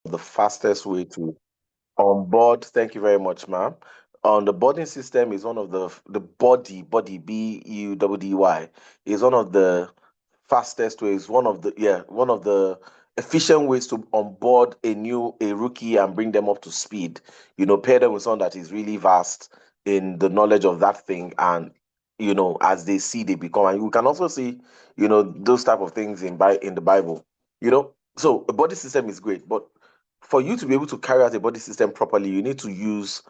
the fastest way to onboard. Thank you very much, ma'am. On the boarding system is one of the body BUDDY is one of the fastest ways, one of the efficient ways to onboard a rookie and bring them up to speed. Pair them with someone that is really vast in the knowledge of that thing, and as they see, they become. And you can also see, those type of things in the Bible. So a body system is great, but for you to be able to carry out a body system properly, you need to use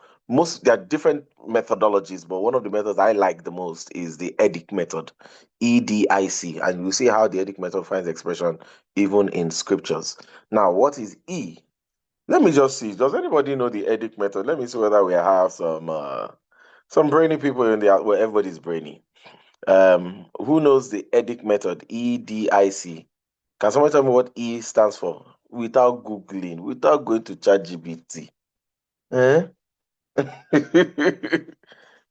there are different methodologies, but one of the methods I like the most is the EDIC method, EDIC, and you see how the EDIC method finds expression even in scriptures. Now, what is E? Let me just see. Does anybody know the EDIC method? Let me see whether we have some brainy people in the where everybody's brainy. Who knows the EDIC method? EDIC. Can someone tell me what E stands for without Googling, without going to ChatGPT? Eh?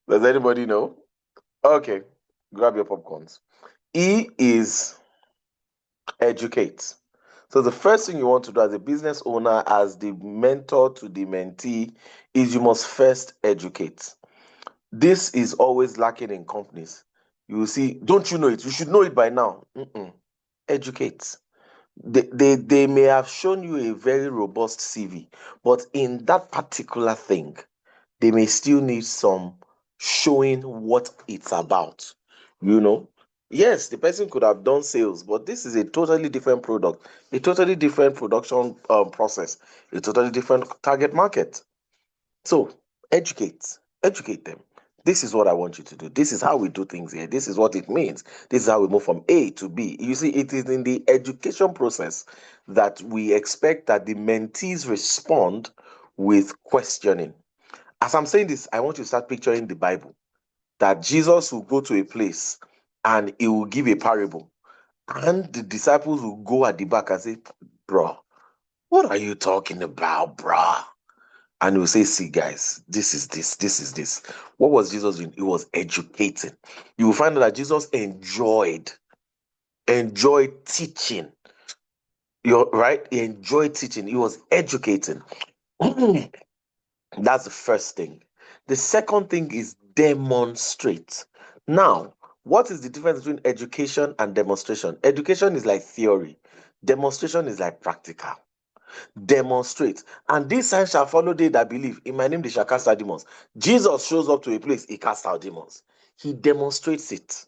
Does anybody know? Okay, grab your popcorns. E is educate. So the first thing you want to do as a business owner, as the mentor to the mentee, is you must first educate. This is always lacking in companies. You will see, don't you know it? You should know it by now. Educate. They may have shown you a very robust CV, but in that particular thing, they may still need some showing what it's about. You know, yes, the person could have done sales, but this is a totally different product, a totally different production process, a totally different target market. So educate them. This is what I want you to do. This is how we do things here. This is what it means. This is how we move from A to B. You see, it is in the education process that we expect that the mentees respond with questioning. As I'm saying this, I want you to start picturing the Bible, that Jesus will go to a place and he will give a parable, and the disciples will go at the back and say, "Bro, what are you talking about, bro?" And he will say, "See, guys, this is this, this is this." What was Jesus doing? He was educating. You will find out that Jesus enjoyed teaching. You're right, he enjoyed teaching, he was educating. That's the first thing. The second thing is demonstrate. Now, what is the difference between education and demonstration? Education is like theory, demonstration is like practical. Demonstrate. And these signs shall follow they that believe. In my name they shall cast out demons. Jesus shows up to a place, he casts out demons. He demonstrates it.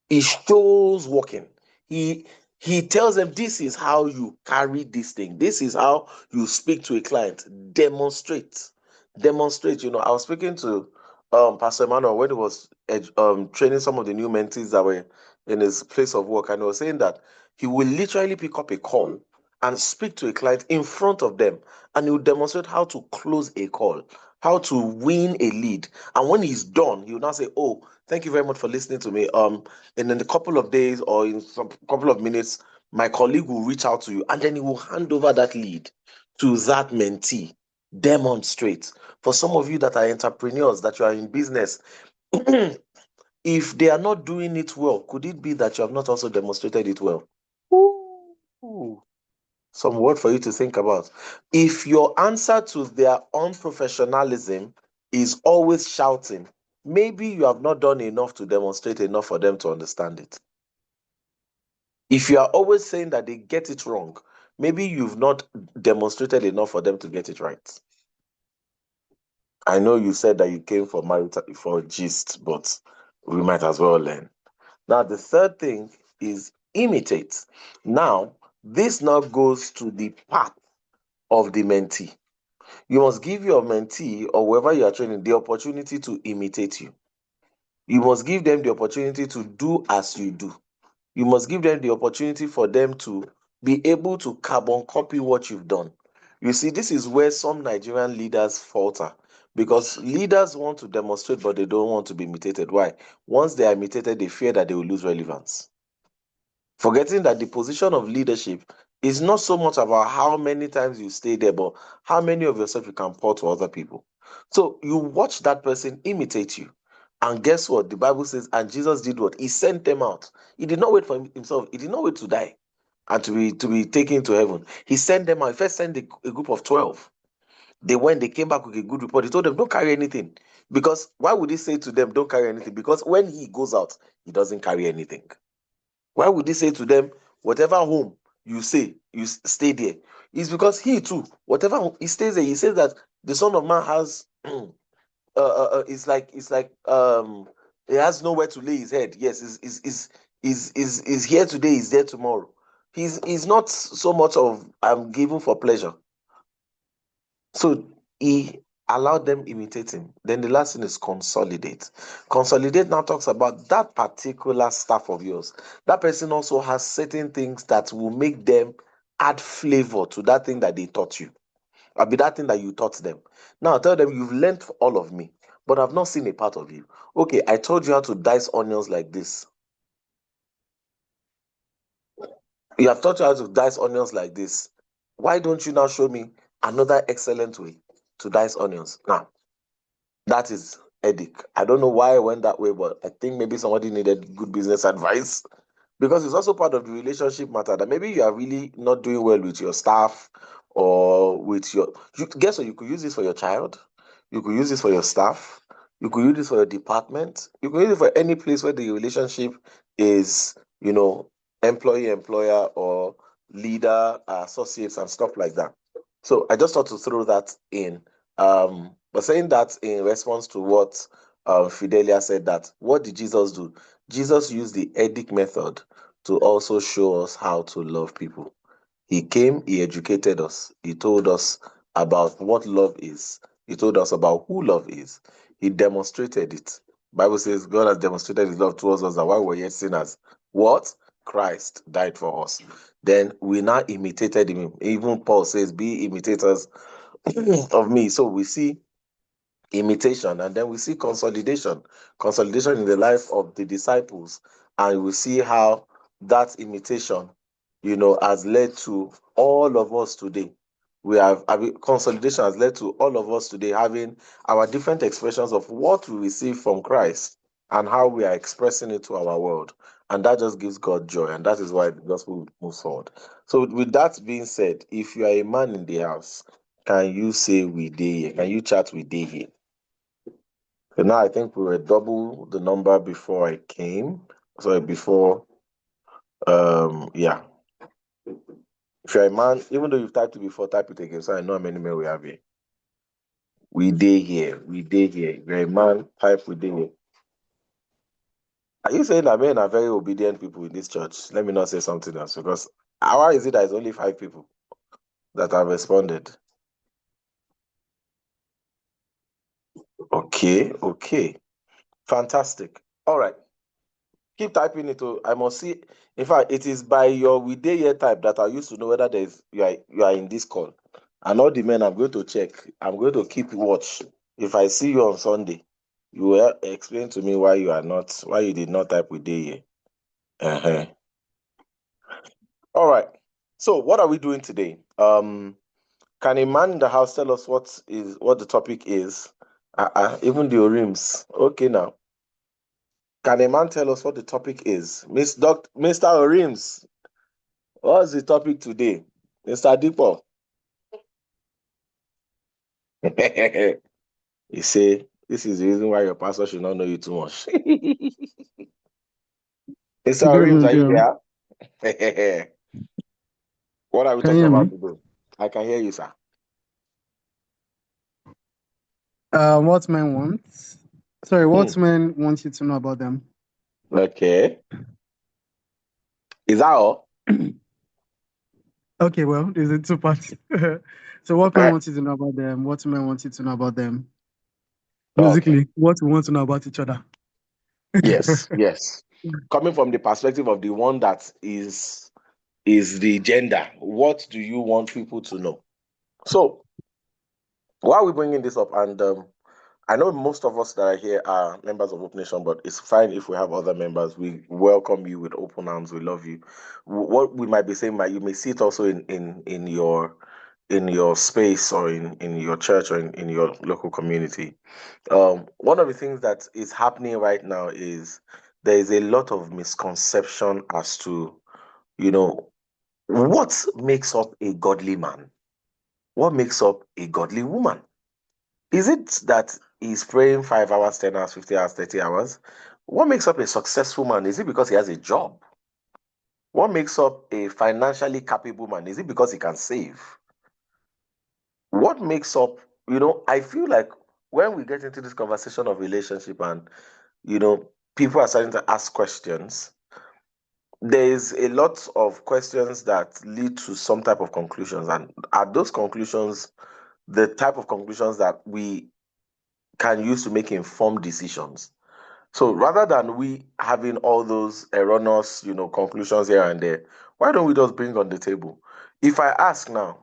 He shows working. He he tells them this is how you carry this thing. This is how you speak to a client. Demonstrate. Demonstrate. I was speaking to Pastor Emmanuel when he was training some of the new mentees that were in his place of work, and he was saying that he will literally pick up a call and speak to a client in front of them, and he will demonstrate how to close a call, how to win a lead. And when he's done, he will now say, "Oh, thank you very much for listening to me. And in a couple of days or in some couple of minutes, my colleague will reach out to you, and then he will hand over that lead to that mentee." Demonstrate. For some of you that are entrepreneurs, that you are in business, if they are not doing it well, could it be that you have not also demonstrated it well? Ooh, some word for you to think about. If your answer to their unprofessionalism is always shouting, maybe you have not done enough to demonstrate enough for them to understand it. If you are always saying that they get it wrong, maybe you've not demonstrated enough for them to get it right. I know you said that you came for for gist, but we might as well learn. Now, the third thing is imitate. Now, this now goes to the path of the mentee. You must give your mentee or whoever you are training the opportunity to imitate you. You must give them the opportunity to do as you do. You must give them the opportunity for them to be able to carbon copy what you've done. You see, this is where some Nigerian leaders falter, because leaders want to demonstrate, but they don't want to be imitated. Why? Once they are imitated, they fear that they will lose relevance. Forgetting that the position of leadership is not so much about how many times you stay there, but how many of yourself you can pour to other people. So you watch that person imitate you. And guess what? The Bible says, and Jesus did what? He sent them out. He did not wait for himself. He did not wait to die. and to be taken to heaven. He sent them out. He first sent a group of 12. They went, they came back with a good report. He told them, don't carry anything. Because why would he say to them, don't carry anything? Because when he goes out, he doesn't carry anything. Why would he say to them, whatever home you say, you stay there? It's because he too, whatever he stays there, he says that the Son of Man has it's like he has nowhere to lay his head. Yes, is here today, is there tomorrow. He's not so much of I'm given for pleasure. So he allowed them imitate him. Then the last thing is consolidate. Consolidate now talks about that particular staff of yours. That person also has certain things that will make them add flavor to that thing that they taught you. Or be that thing that you taught them. Now tell them you've learned all of me, but I've not seen a part of you. Okay, I told you how to dice onions like this. You have taught you how to dice onions like this. Why don't you now show me another excellent way to dice onions? Now, that is headache. I don't know why I went that way, but I think maybe somebody needed good business advice because it's also part of the relationship matter that maybe you are really not doing well with your staff or with your. Guess what? You could use this for your child. You could use this for your staff. You could use this for your department. You could use it for any place where the relationship is, employee, employer, or leader, associates, and stuff like that. So I just thought to throw that in. But saying that in response to what Fidelia said, that what did Jesus do? Jesus used the Edic method to also show us how to love people. He came, he educated us, he told us about what love is, he told us about who love is, he demonstrated it. Bible says God has demonstrated his love towards us that while we're yet sinners, what? Christ died for us. Then we now imitated him. Even Paul says, be imitators of me. So we see imitation, and then we see consolidation in the life of the disciples, and we see how that imitation has led to all of us today. Consolidation has led to all of us today having our different expressions of what we receive from Christ and how we are expressing it to our world, and that just gives God joy, and that is why the gospel moves forward. So with that being said, if you are a man in the house, can you say we dey here? Can you chat we dey here? So now I think we were double the number before I came. Sorry, before yeah. If you're a man, even though you've typed it before, type it again so I know how many men we have here. We dey here. We dey here. If you're a man, type we dey here. Are you saying that men are very obedient people in this church? Let me not say something else, because how is it that it's only 5 people that have responded? Okay. Fantastic. All right. Keep typing it. I must see. In fact, it is by your we dey here type that I used to know whether you are in this call. And all the men, I'm going to check. I'm going to keep watch. If I see you on Sunday, you will explain to me why you did not type we dey here. Uh-huh. All right. So what are we doing today? Can a man in the house tell us what the topic is? Even the Orims. Okay now. Can a man tell us what the topic is? Mr. Orims. What's the topic today, Mr. Dipo? He say this is the reason why your pastor should not know you too much. Mr. Good Arims, evening, are you Joe. there? What are we Can you talking hear about me? today? I can hear you, sir. What men want? Sorry, Hmm. what men want you to know about them? Okay. Is that all? Okay, well, there's a two parts. So, what men Eh, want you to know about them? What men want you to know about them? okay. Basically, what we want to know about each other. Yes. Coming from the perspective of the one that is the gender, what do you want people to know? So, why are we bringing this up? And I know most of us that are here are members of Hope Nation, but it's fine if we have other members. We welcome you with open arms. We love you. What we might be saying, you may see it also in your space or in your church or in your local community. One of the things that is happening right now is there is a lot of misconception as to you know What makes up a godly man? What makes up a godly woman? Is it that he's praying 5 hours, 10 hours, 50 hours, 30 hours? What makes up a successful man? Is it because he has a job? What makes up a financially capable man? Is it because he can save? What makes up, I feel like when we get into this conversation of relationship and, people are starting to ask questions, there is a lot of questions that lead to some type of conclusions. And are those conclusions the type of conclusions that we can use to make informed decisions? So rather than we having all those erroneous, conclusions here and there, why don't we just bring on the table? If I ask now,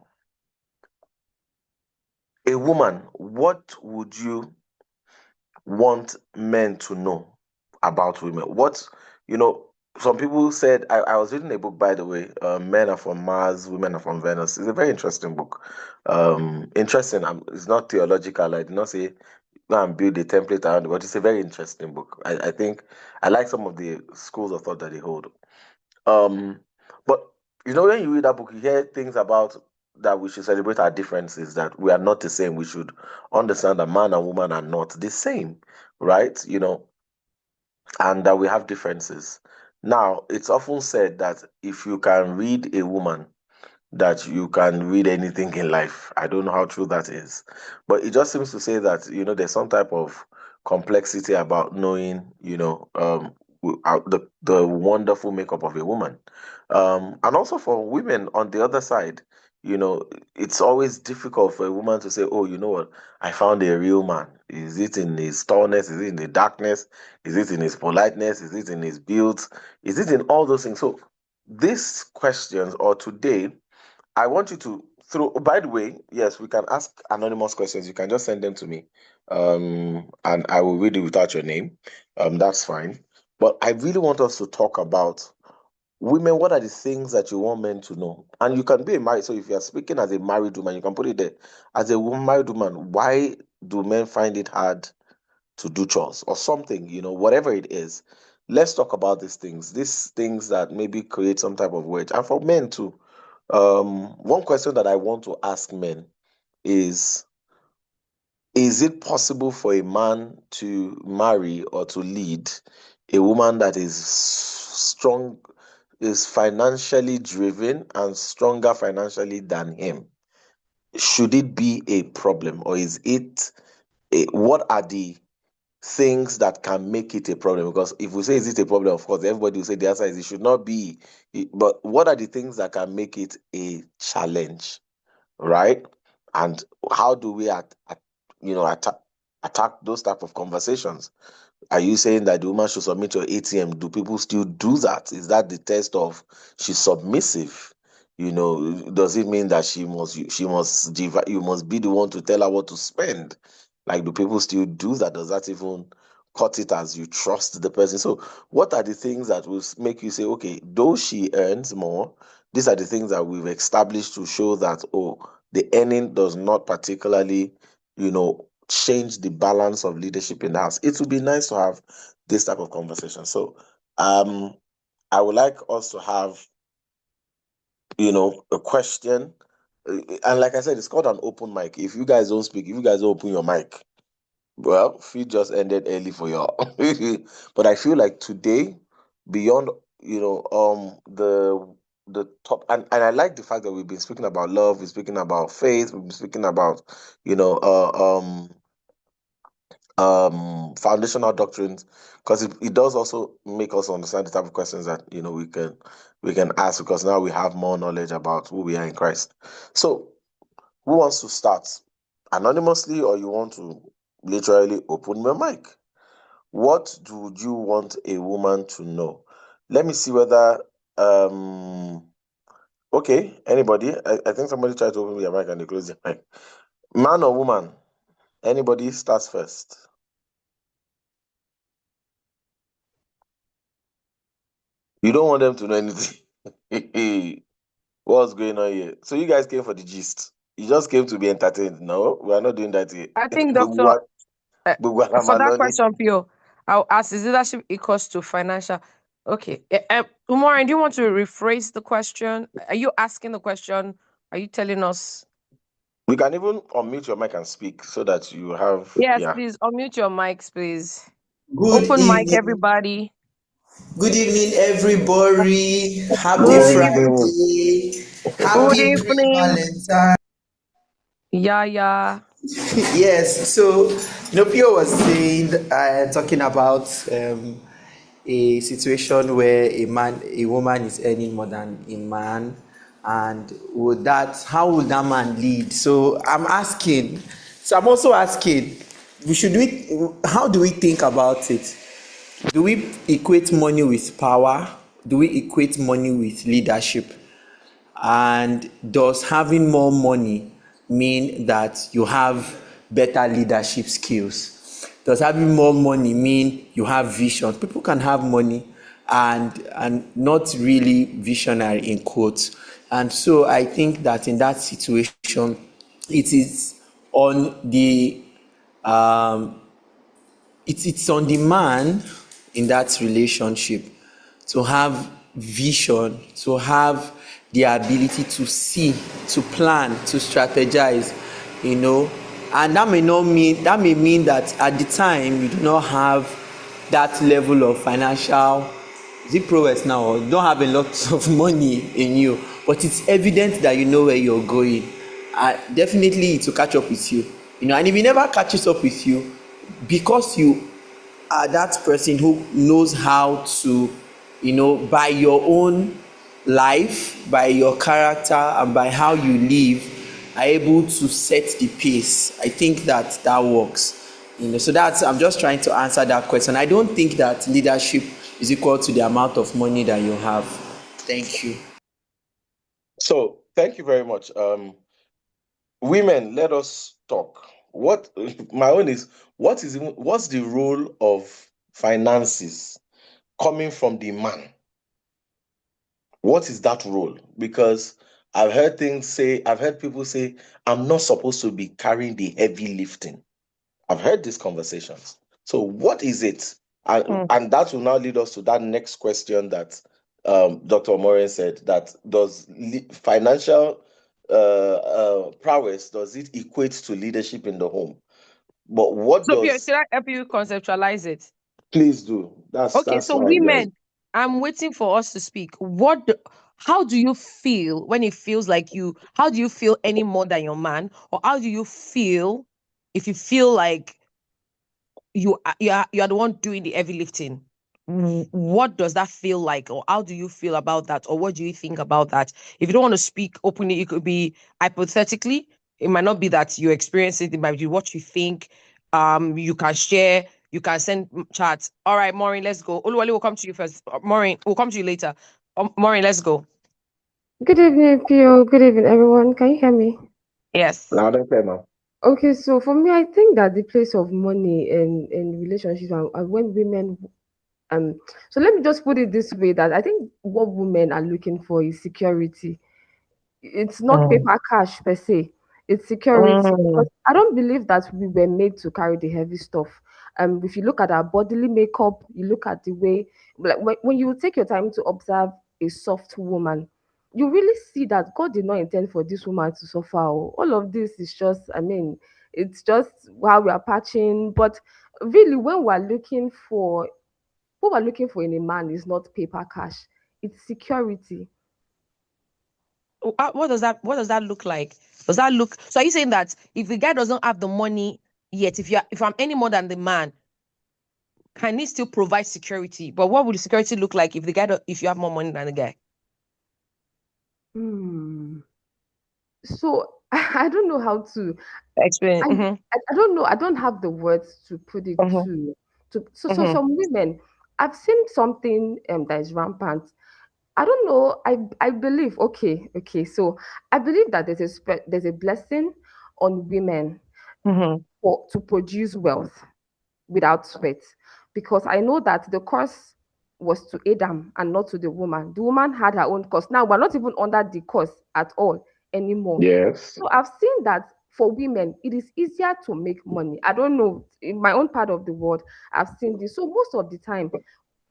a woman, what would you want men to know about women? You know, some people said, I was reading a book, by the way, Men Are From Mars, Women Are From Venus. It's a very interesting book. Interesting. It's not theological. I did not say go and build a template around it, but it's a very interesting book. I think I like some of the schools of thought that they hold. Um, but when you read that book, you hear things about that we should celebrate our differences, that we are not the same. We should understand that man and woman are not the same, right? And that we have differences. Now, it's often said that if you can read a woman, that you can read anything in life. I don't know how true that is, but it just seems to say that there's some type of complexity about knowing the wonderful makeup of a woman, and also for women on the other side. You know, it's always difficult for a woman to say, "Oh, you know what? I found a real man. Is it in his tallness? Is it in the darkness? Is it in his politeness? Is it in his build? Is it in all those things?" So, these questions, or today, I want you to throw. By the way, yes, we can ask anonymous questions. You can just send them to me, and I will read it without your name. That's fine. But I really want us to talk about women. What are the things that you want men to know? And you can be a married. So if you are speaking as a married woman, you can put it there. As a married woman, why do men find it hard to do chores or something? Whatever it is. Let's talk about these things that maybe create some type of wedge, and for men too. One question that I want to ask men is: is it possible for a man to marry or to lead a woman that is strong, is financially driven and stronger financially than him? Should it be a problem, or is it what are the things that can make it a problem? Because if we say is it a problem, of course everybody will say the answer is it should not be. But what are the things that can make it a challenge? Right? And how do we attack those type of conversations? Are you saying that the woman should submit your ATM? Do people still do that? Is that the test of she's submissive? Does it mean that you must be the one to tell her what to spend? Like, do people still do that? Does that even cut it as you trust the person? So, what are the things that will make you say, okay, though she earns more, these are the things that we've established to show that, oh, the earning does not particularly, change the balance of leadership in the house. It would be nice to have this type of conversation. So, I would like us to have, a question. And like I said, it's called an open mic. If you guys don't speak, if you guys don't open your mic, well, feed just ended early for y'all. But I feel like today, beyond, the top, and I like the fact that we've been speaking about love, we're speaking about faith, we've been speaking about, you know, foundational doctrines, because it does also make us understand the type of questions that we can ask, because now we have more knowledge about who we are in Christ. So who wants to start anonymously, or you want to literally open your mic? What do you want a woman to know? Let me see whether okay, anybody. I think somebody tried to open their mic and they closed their mic. Man or woman? Anybody starts first. You don't want them to know anything. What's going on here? So you guys came for the gist. You just came to be entertained. No, we are not doing that here. I think, Doctor, Gbogbo wa la for máa that lọlé. question, Pio, I'll ask: is leadership equals to financial? Okay. Umarin, do you want to rephrase the question? Are you asking the question? Are you telling us? You can even unmute your mic and speak so that you have, Yes, yeah. please unmute your mics, please. Good Open mic, evening. everybody. Good evening, everybody. Happy Good Good evening. evening. Friday. Good Happy evening. pre-Valentine. Yeah, yeah. Yes, so Pio was saying, talking about a situation where a woman is earning more than a man, and how would that man lead? So I'm also asking, how do we think about it? Do we equate money with power? Do we equate money with leadership? And does having more money mean that you have better leadership skills? Does having more money mean you have vision? People can have money and not really visionary in quotes. And so I think that in that situation, it is on the um, it's on the man in that relationship to have vision, to have the ability to see, to plan, to strategize, and that may mean that at the time you do not have that level of financial, is it prowess now, or don't have a lot of money in you, but it's evident that you know where you're going. Definitely it will catch up with you, and if it never catches up with you, because you are that person who knows how to, by your own life, by your character, and by how you live, are able to set the pace. I think that works. So I'm just trying to answer that question. I don't think that leadership is equal to the amount of money that you have. Thank you. So thank you very much. Women, let us talk. What my own is, what's the role of finances coming from the man? What is that role? Because I've heard people say, I'm not supposed to be carrying the heavy lifting. I've heard these conversations. So what is it? And, Hmm. and that will now lead us to that next question that Dr. Morin said, that does financial prowess, does it equate to leadership in the home? But what So, Pierre, does, should I help you conceptualize it? please do. Okay, That's so why, yeah. women, I'm waiting for us to speak. How do you feel when it feels like how do you feel any more than your man? Or how do you feel if you feel like you are the one doing the heavy lifting? What does that feel like, or how do you feel about that, or what do you think about that? If you don't want to speak openly, it could be hypothetically. It might not be that you experience it. It might be what you think. You can share. You can send chats. All right, Maureen, let's go. Oluwale will come to you first. Maureen, we'll come to you later. Maureen, let's go. Good evening, Pio. Good evening, everyone. Can you hear me? Yes. Loud and clear now. Okay, so for me, I think that the place of money in relationships and when women um so let me just put it this way, that I think what women are looking for is security. It's not Mm, paper cash per se, it's security, because mm, I don't believe that we were made to carry the heavy stuff. If you look at our bodily makeup, you look at the way, like when you take your time to observe a soft woman, you really see that God did not intend for this woman to suffer. Oh. All of this is just, I mean, it's just how we are patching. But really, when we're looking for, what we're looking for in a man is not paper cash, it's security. what does that look like? Does that look so? Are you saying that if the guy doesn't have the money yet, if I'm any more than the man, can he still provide security? But what would the security look like if if you have more money than the guy? Hmm. So I don't know how to. Explain. I, Mm-hmm, I don't know. I don't have the words to put it mm-hmm, to. So mm-hmm. some women, I've seen something that is rampant. I don't know. I believe. Okay. So I believe that there's a blessing on women Mm-hmm. for to produce wealth without sweat, because I know that the curse was to Adam and not to the woman. The woman had her own curse. Now we're not even under the curse at all anymore. Yes. So I've seen that for women, it is easier to make money. I don't know. In my own part of the world, I've seen this. So most of the time,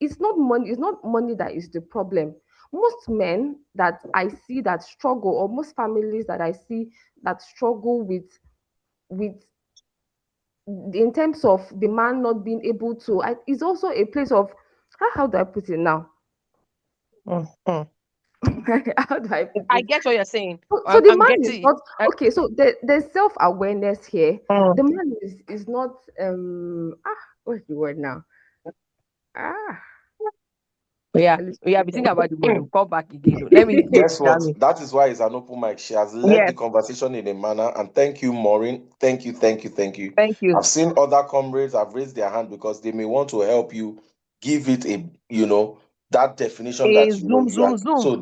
it's not money. It's not money that is the problem. Most men that I see that struggle, or most families that I see that struggle with in terms of the man not being able to, it's also a place of how do I put it now? Mhm. How do I put I it? get what you're saying. So the I'm man is getting. not okay. So there's self-awareness here. Mm. The man is not what's the word now? Ah, Yeah, Holy we have been Spirit, thinking about the word. We'll come back again. Let me take Guess what? Dami. That is why it's an open mic. She has led the Yes, conversation in a manner, and thank you, Maureen. Thank you, thank you, thank you. thank you. I've seen other comrades have raised their hand because they may want to help you give it a, that definition A that zoom, you are. zoom, zoom. So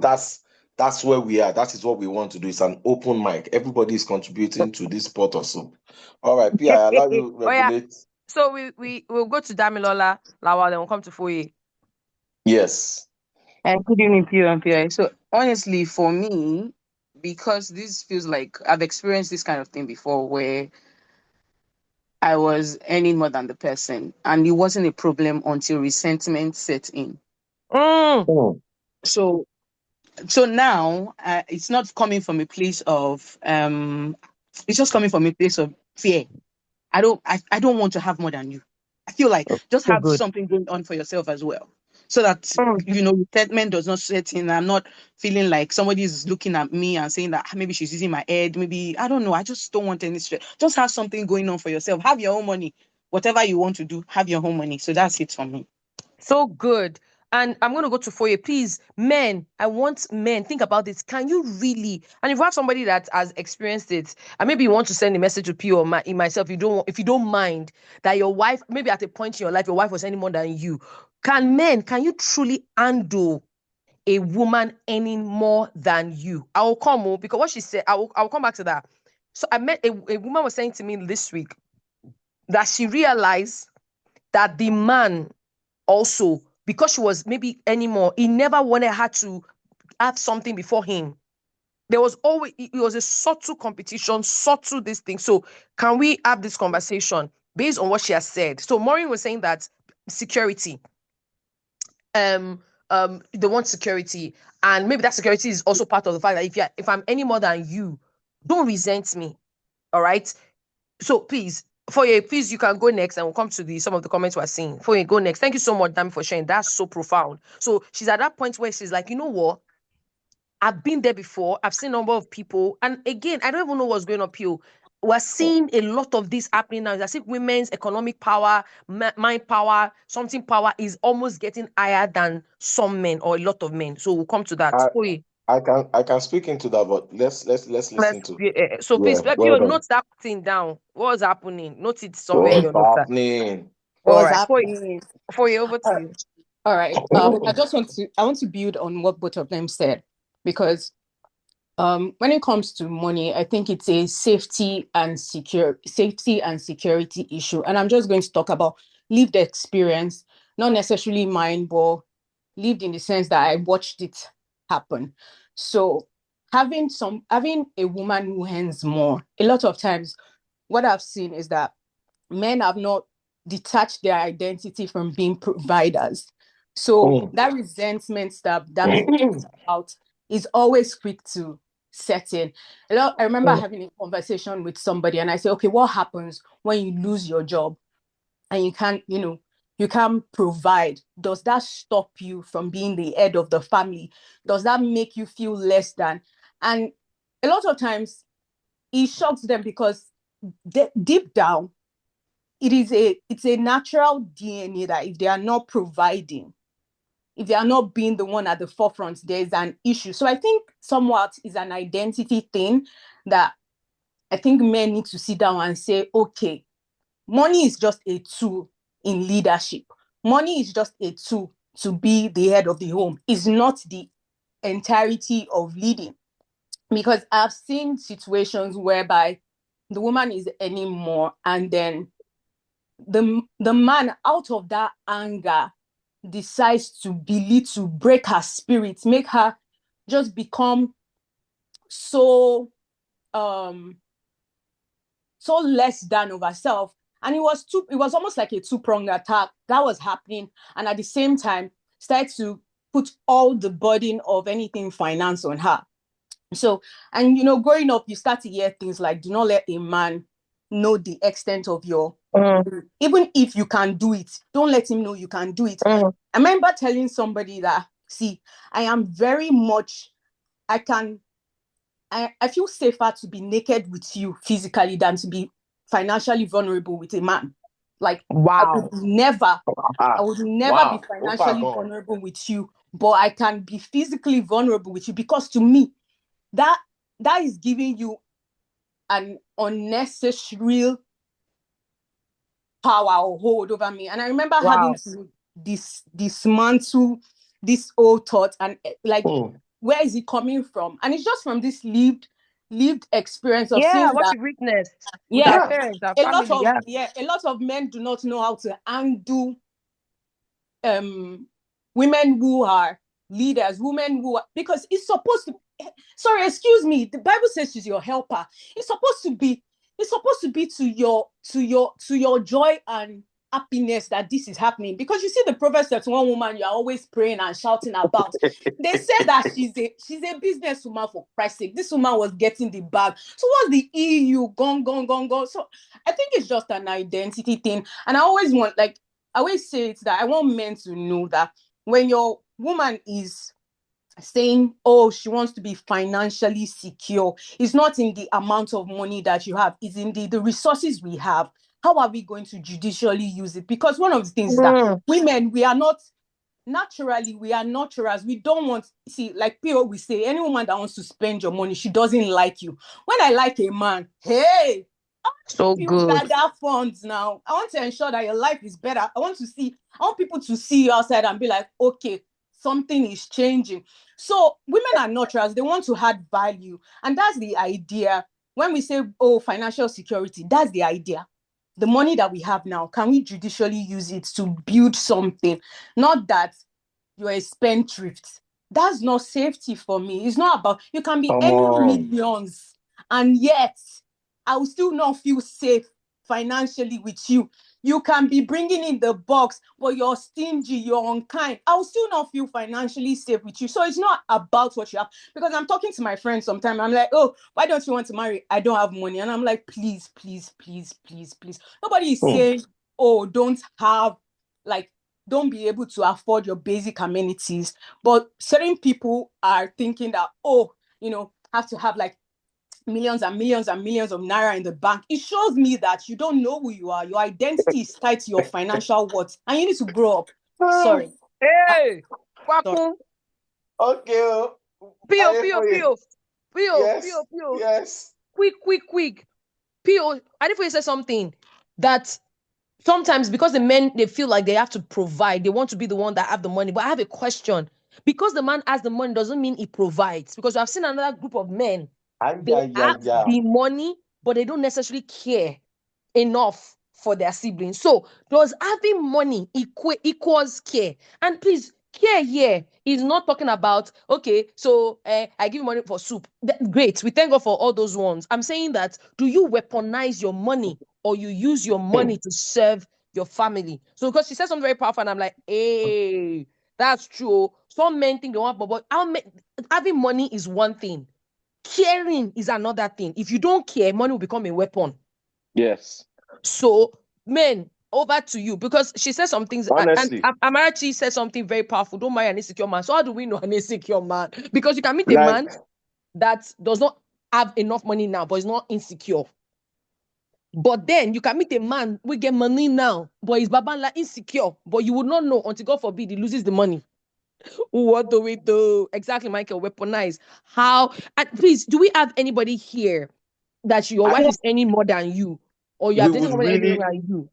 that's where we are. That is what we want to do. It's an open mic. Everybody is contributing to this pot or so. All right, P, I allow you Oh yeah. regulate. So we'll go to Damilola Lawal, then we'll come to Foye. Yes. And good evening, Peter and PI. So honestly, for me, because this feels like I've experienced this kind of thing before where I was earning more than the person, and it wasn't a problem until resentment set in. Mm. Hmm. So now it's not coming from a place of it's just coming from a place of fear. I don't want to have more than you. I feel like just So have good. something going on for yourself as well. So that Mm. resentment does not set in. I'm not feeling like somebody is looking at me and saying that maybe she's using my head. Maybe I don't know. I just don't want any stress. Just have something going on for yourself. Have your own money. Whatever you want to do, have your own money. So that's it for me. So good. And I'm going to go to Foye. Please, men, I want men, think about this. Can you really? And if you have somebody that has experienced it, and maybe you want to send a message to P or in myself, if you don't mind that your wife, maybe at a point in your life, your wife was any more than you. Can you truly handle a woman earning more than you? I will come because what she said, I will come back to that. So I met a woman was saying to me this week that she realized that the man also, because she was maybe anymore, he never wanted her to have something before him. There was always, it was a subtle competition, subtle this thing. So can we have this conversation based on what she has said? So Maureen was saying that security, um they want security, and maybe that security is also part of the fact that if I'm any more than you, don't resent me. All right. So please, Foye, please, you can go next, and we'll come to some of the comments we're seeing. Foye, go next. Thank you so much, Dami, for sharing. That's so profound. So she's at that point where she's like, you know what? I've been there before. I've seen a number of people, and again, I don't even know what's going on here. We're seeing a lot of this happening now. It's as if women's economic power, mind power, something power is almost getting higher than some men or a lot of men. So we'll come to that. I Foye, I can speak into that, but let's listen to. so Yeah, please, let well you done. note that thing down. What's happening? Note it somewhere in What's your notes. happening? All What's right, happening? Foye, over to you. All right. I want to build on what both of them said, because when it comes to money, I think it's a safety and security issue. And I'm just going to talk about lived experience, not necessarily mine, but lived in the sense that I watched it happen. So having a woman who earns more, a lot of times what I've seen is that men have not detached their identity from being providers. So Mm. that resentment that Dami talked about is always quick to set in. I remember having a conversation with somebody and I say, okay, what happens when you lose your job and you can't provide? Does that stop you from being the head of the family? Does that make you feel less than? And a lot of times it shocks them because deep down, it's a natural DNA that if they are not providing, if they are not being the one at the forefront, there's an issue. So I think somewhat is an identity thing that I think men need to sit down and say, okay, money is just a tool in leadership. Money is just a tool to be the head of the home. It's not the entirety of leading. Because I've seen situations whereby the woman is earning more and then the man, out of that anger, decides to belittle, break her spirit, make her just become so so less than of herself, And it was almost like a two-pronged attack that was happening. And at the same time, started to put all the burden of anything finance on her. So, and growing up, you start to hear things like, do not let a man know the extent of your, even if you can do it, don't let him know you can do it. I remember telling somebody that, see, I am very much, I feel safer to be naked with you physically than to be financially vulnerable with a man. Like, I would never be financially vulnerable with you, but I can be physically vulnerable with you, because to me, that is giving you an unnecessary power or hold over me. And I remember having to dismantle this old thought and like, where is it coming from? And it's just from this lived experience of seeing what that you witnessed with our parents, our family. A lot of men do not know how to undo women who are leaders, because it's supposed to, sorry, excuse me, the Bible says she's your helper. It's supposed to be to your joy and happiness that this is happening. Because you see the Proverbs that one woman you're always praying and shouting about. They say that she's a businesswoman, for Christ's sake. This woman was getting the bag. So what's the EU gone? So I think it's just an identity thing. And I always say it's that I want men to know that when your woman is saying, oh, she wants to be financially secure, it's not in the amount of money that you have, it's in the resources we have. How are we going to judicially use it? Because one of the things that women, we are not naturally, we are naturals. We don't want, see, like people we say, any woman that wants to spend your money, she doesn't like you. When I like a man, hey, so good. Gather funds now. I want to ensure that your life is better. I want people to see you outside and be like, okay, something is changing. So women are naturals. They want to add value. And that's the idea. When we say, oh, financial security, that's the idea. The money that we have now, can we judicially use it to build something? Not that you're a spendthrift. That's not safety for me. It's not about, you can be earning millions and yet I will still not feel safe financially with you. You can be bringing in the box, but you're stingy, you're unkind. I will still not feel financially safe with you. So it's not about what you have. Because I'm talking to my friends sometimes. I'm like, oh, why don't you want to marry? I don't have money. And I'm like, please, please, please, please, please. Nobody is saying, oh, don't be able to afford your basic amenities. But certain people are thinking that, oh, have to have like millions and millions and millions of naira in the bank. It shows me that you don't know who you are. Your identity is tied to your financial worth, and you need to grow up. Sorry. Hey, Kwaku. Okay. Pio. Yes. Quick. Pio, I think you say something that sometimes because the men, they feel like they have to provide. They want to be the one that have the money. But I have a question. Because the man has the money doesn't mean he provides. Because I've seen another group of men. They have the money, but they don't necessarily care enough for their siblings. So does having money equals care? And please, care here is not talking about, okay, so I give you money for soup. Great, we thank God for all those ones. I'm saying that, do you weaponize your money or you use your money to serve your family? So because she said something very powerful and I'm like, hey, that's true. Some men think they want, but having money is one thing. Caring is another thing. If you don't care, money will become a weapon. Yes. So, men, over to you, because she said some things. Honestly, and Amarachi said something very powerful. Don't marry an insecure man. So how do we know an insecure man? Because you can meet a man that does not have enough money now, but is not insecure. But then you can meet a man who get money now, but is babala insecure. But you would not know until, God forbid, he loses the money. What do we do? Exactly, Michael. Weaponize. How? And please, do we have anybody here that your wife is earning more than you, or you are dating somebody earning more than you?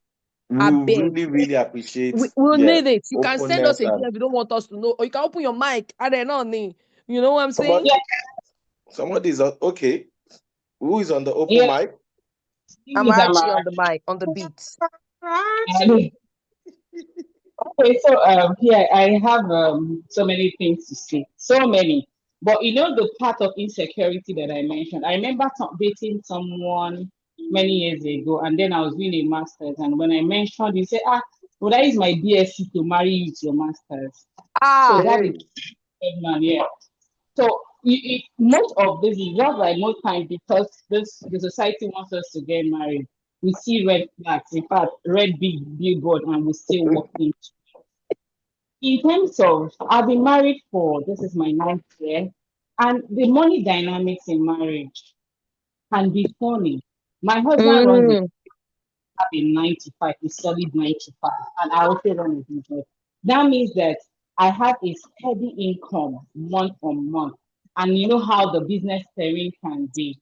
We really appreciate. We'll need it. You can send us a DM if you don't want us to know, or you can open your mic. I don't know. You know what I'm saying? Somebody is okay. Who is on the open mic? I'm actually on the mic, on the beat. Okay, so I have so many things to say, so many. But the part of insecurity that I mentioned, I remember dating someone many years ago, and then I was doing a master's. And when I mentioned, he said, would I use my BSc to marry you to your master's? So Ah, that is Hey. man, yeah. So most of this is just like most times because the society wants us to get married. We see red flags, in fact, red big billboard, and we still walk into. In terms of, I've been married for this is my ninth year, and the money dynamics in marriage can be funny. My husband runs mm, a 95, a solid 95, and I also run a business. That means that I have a steady income month on month, and you know how the business steering can be. So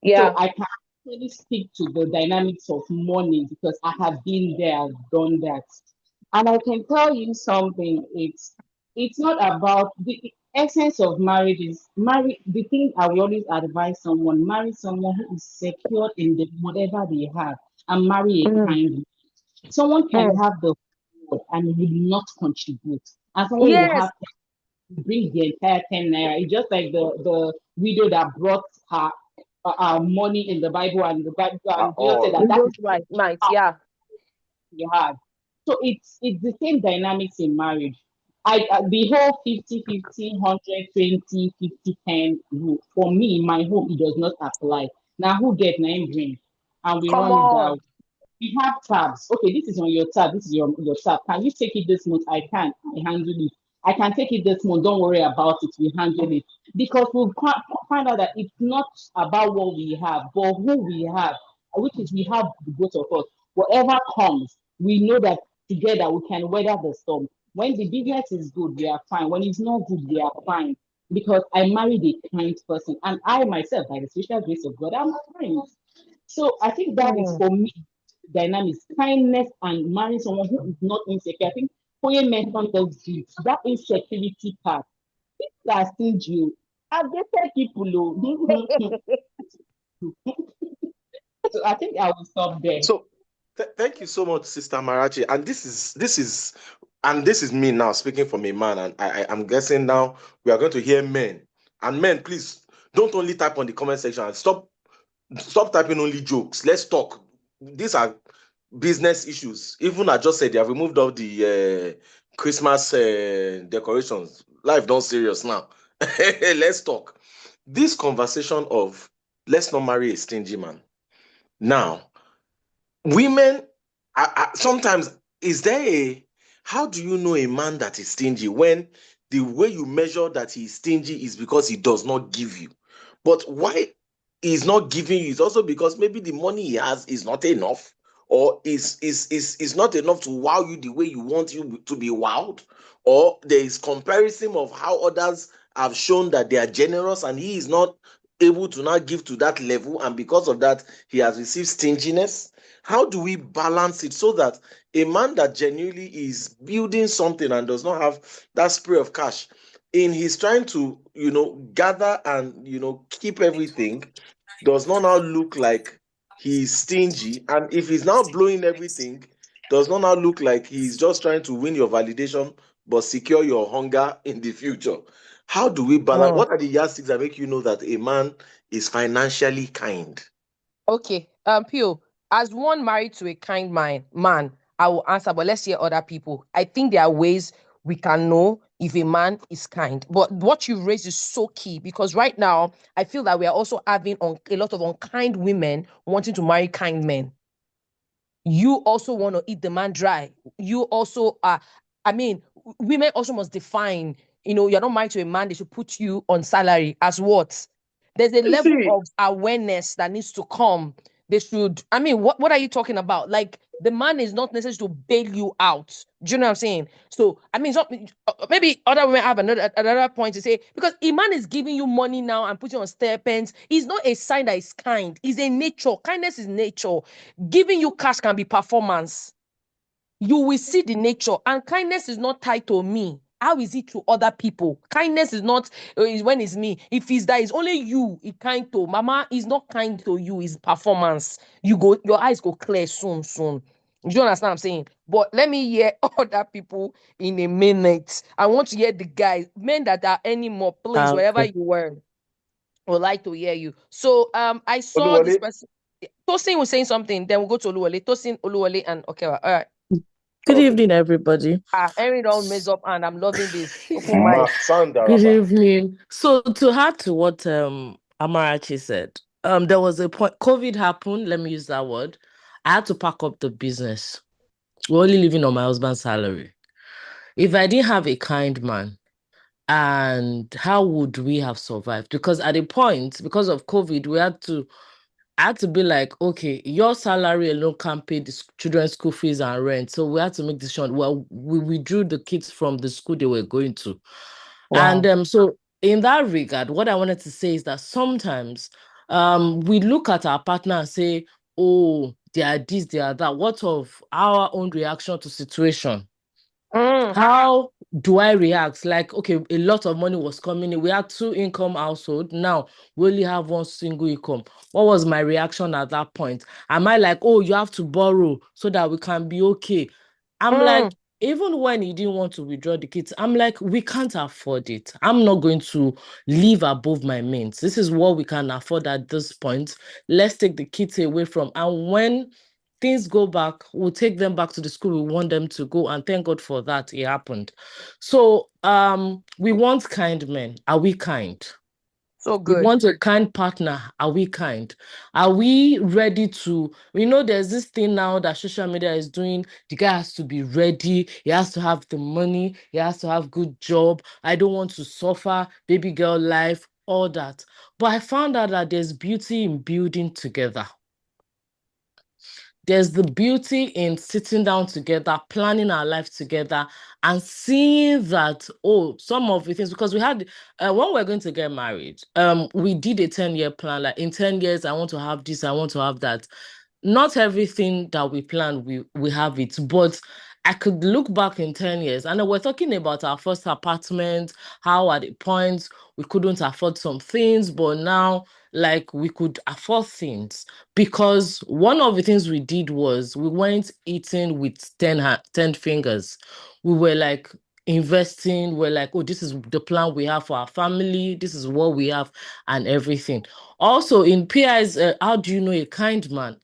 yeah. I can actually speak to the dynamics of money because I have been there, I've done that. And I can tell you something, it's not about the essence of marriage is marry the thing I will always advise someone, marry someone who is secure in the whatever they have and marry a Mm, kind. Someone can mm. have the world and will not contribute. And someone will Yes. have bring the entire 10 naira. It's just like the widow that brought her money in the Bible, and the Bible At and Jesus said all. that that Those is right, might, yeah. you have. So it's the same dynamics in marriage. The whole 50-50, 100-20, 50-10 rule. For me, in my home, it does not apply. Now who get nine bring? And we Come run it on. down. We have tabs. Okay, this is on your tab. This is your tab. Can you take it this month? I can. I handle it. I can take it this month. Don't worry about it. We handle it. Because we'll find out that it's not about what we have, but who we have, which is we have the both of us. Whatever comes, we know that together we can weather the storm. When the business is good, we are fine. When it's not good, we are fine. Because I married a kind person, and I myself, by the special grace of God, I'm kind. So I think that is Mm. for me dynamics, kindness, and marrying someone who is not insecure. I think Koye mentioned those gifts, that insecurity part. People are stingy. I've dated people, oh. So I think I will stop there. So thank you so much, Sister Marachi. And this is me now speaking from a man, and I'm guessing now we are going to hear men. And men, please don't only type on the comment section and stop typing only jokes. Let's talk. These are business issues. Even I just said they have removed all the Christmas decorations. Life don't serious now. Let's talk. This conversation of let's not marry a stingy man. Now, women sometimes is there a how do you know a man that is stingy when the way you measure that he's stingy is because he does not give you, but why he's not giving you is also because maybe the money he has is not enough, or is not enough to wow you the way you want you to be wowed, or there is comparison of how others have shown that they are generous and he is not able to now give to that level, and because of that he has received stinginess. How do we balance it so that a man that genuinely is building something and does not have that spray of cash in his trying to, gather and, keep everything, does not now look like he's stingy? And if he's now blowing everything, does not now look like he's just trying to win your validation but secure your hunger in the future? How do we balance? Mm. What are the yardsticks that make you know that a man is financially kind? Okay. Pio, as one married to a kind man, I will answer, but let's hear other people. I think there are ways we can know if a man is kind. But what you raised is so key because right now I feel that we are also having a lot of unkind women wanting to marry kind men. You also want to eat the man dry. You also are, I mean, women also must define, you're not married to a man, they should put you on salary as what? There's a You level see, of awareness that needs to come. They should, I mean, what are you talking about? Like, the man is not necessary to bail you out. Do you know what I'm saying? So, I mean, maybe other women have another point to say, because a man is giving you money now and putting you on stipends. It's not a sign that is kind. It's a nature. Kindness is nature. Giving you cash can be performance. You will see the nature, and kindness is not tied to me. How is it to other people? Kindness is not is when it's me. If it's that it's only you, it kind to mama is not kind to you, it's performance. Your eyes go clear soon, soon. You understand what I'm saying? But let me hear other people in a minute. I want to hear the guys, men that are any more, please, wherever Okay. you were, would like to hear you. So I saw this Oluwole, person. Tosin was saying something, then we'll go to Oluwole. Tosin, Oluwole, and Okewa. All right. Good Okay. evening, everybody. Erin don't mess up, and I'm loving this. Open mind. Sound Good Daraba. evening. So to add to what Amarachi said, there was a point COVID happened, let me use that word. I had to pack up the business. We're only living on my husband's salary. If I didn't have a kind man, and how would we have survived? Because at a point, because of COVID, I had to be like, okay, your salary alone can't pay the children's school fees and rent. So we had to make decision. Well, we withdrew the kids from the school they were going to. Wow. And so in that regard, what I wanted to say is that sometimes we look at our partner and say, oh, they are this, they are that. What of our own reaction to situation? How do I react? Like, okay, a lot of money was coming in. We had 2 income household. Now we only have one single income. What was my reaction at that point? Am I like, oh, you have to borrow so that we can be okay? I'm like, even when he didn't want to withdraw the kids, I'm like, we can't afford it. I'm not going to live above my means. This is what we can afford at this point. Let's take the kids away from. And when things go back, we'll take them back to the school we want them to go, and thank God for that it happened. So we want kind men. Are we kind? So We good. want a kind partner. Are we kind? Are we ready to, there's this thing now that social media is doing. The guy has to be ready. He has to have the money. He has to have good job. I don't want to suffer, baby girl life, all that. But I found out that there's beauty in building together. There's the beauty in sitting down together, planning our life together, and seeing that, oh, some of the things, because we had, when we're going to get married, we did a 10-year plan. Like, in 10 years, I want to have this, I want to have that. Not everything that we planned, we have it. But I could look back in 10 years, and we're talking about our first apartment, how at the point we couldn't afford some things, but now, like, we could afford things. Because one of the things we did was we weren't eating with 10 fingers. We were like investing. We're like, oh, this is the plan we have for our family. This is what we have and everything. Also, in PIs, how do you know a kind man?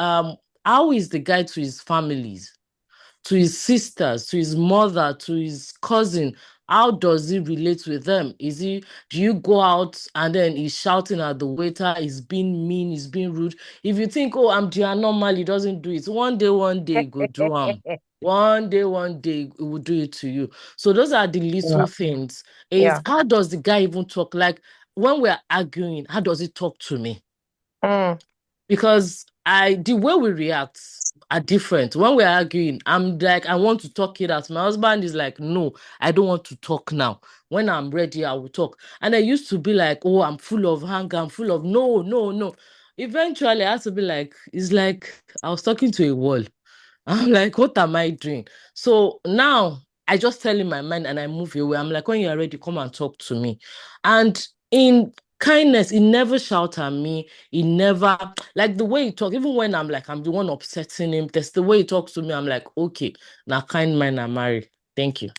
How is the guy to his families, to his sisters, to his mother, to his cousin? How does he relate with them? Do you go out and then he's shouting at the waiter, he's being mean, he's being rude? If you think, oh, I'm the normal, he doesn't do it. One day, go do one day, he will do it to you. So those are the little things. Is how does the guy even talk? Like, when we're arguing, how does he talk to me? Because the way we react are different. When we're arguing, I'm like, I want to talk it out. My husband is like, no, I don't want to talk now. When I'm ready, I will talk. And I used to be like, oh, I'm full of anger. I'm full of no. Eventually, I had to be like, it's like I was talking to a wall. I'm like, what am I doing? So now I just tell in my mind and I move away. I'm like, when you're ready, come and talk to me. And in kindness, he never shout at me. He never, like, the way he talk, even when I'm like, I'm the one upsetting him, that's the way he talks to me. I'm like, okay, now kind man, I'm married. Thank you.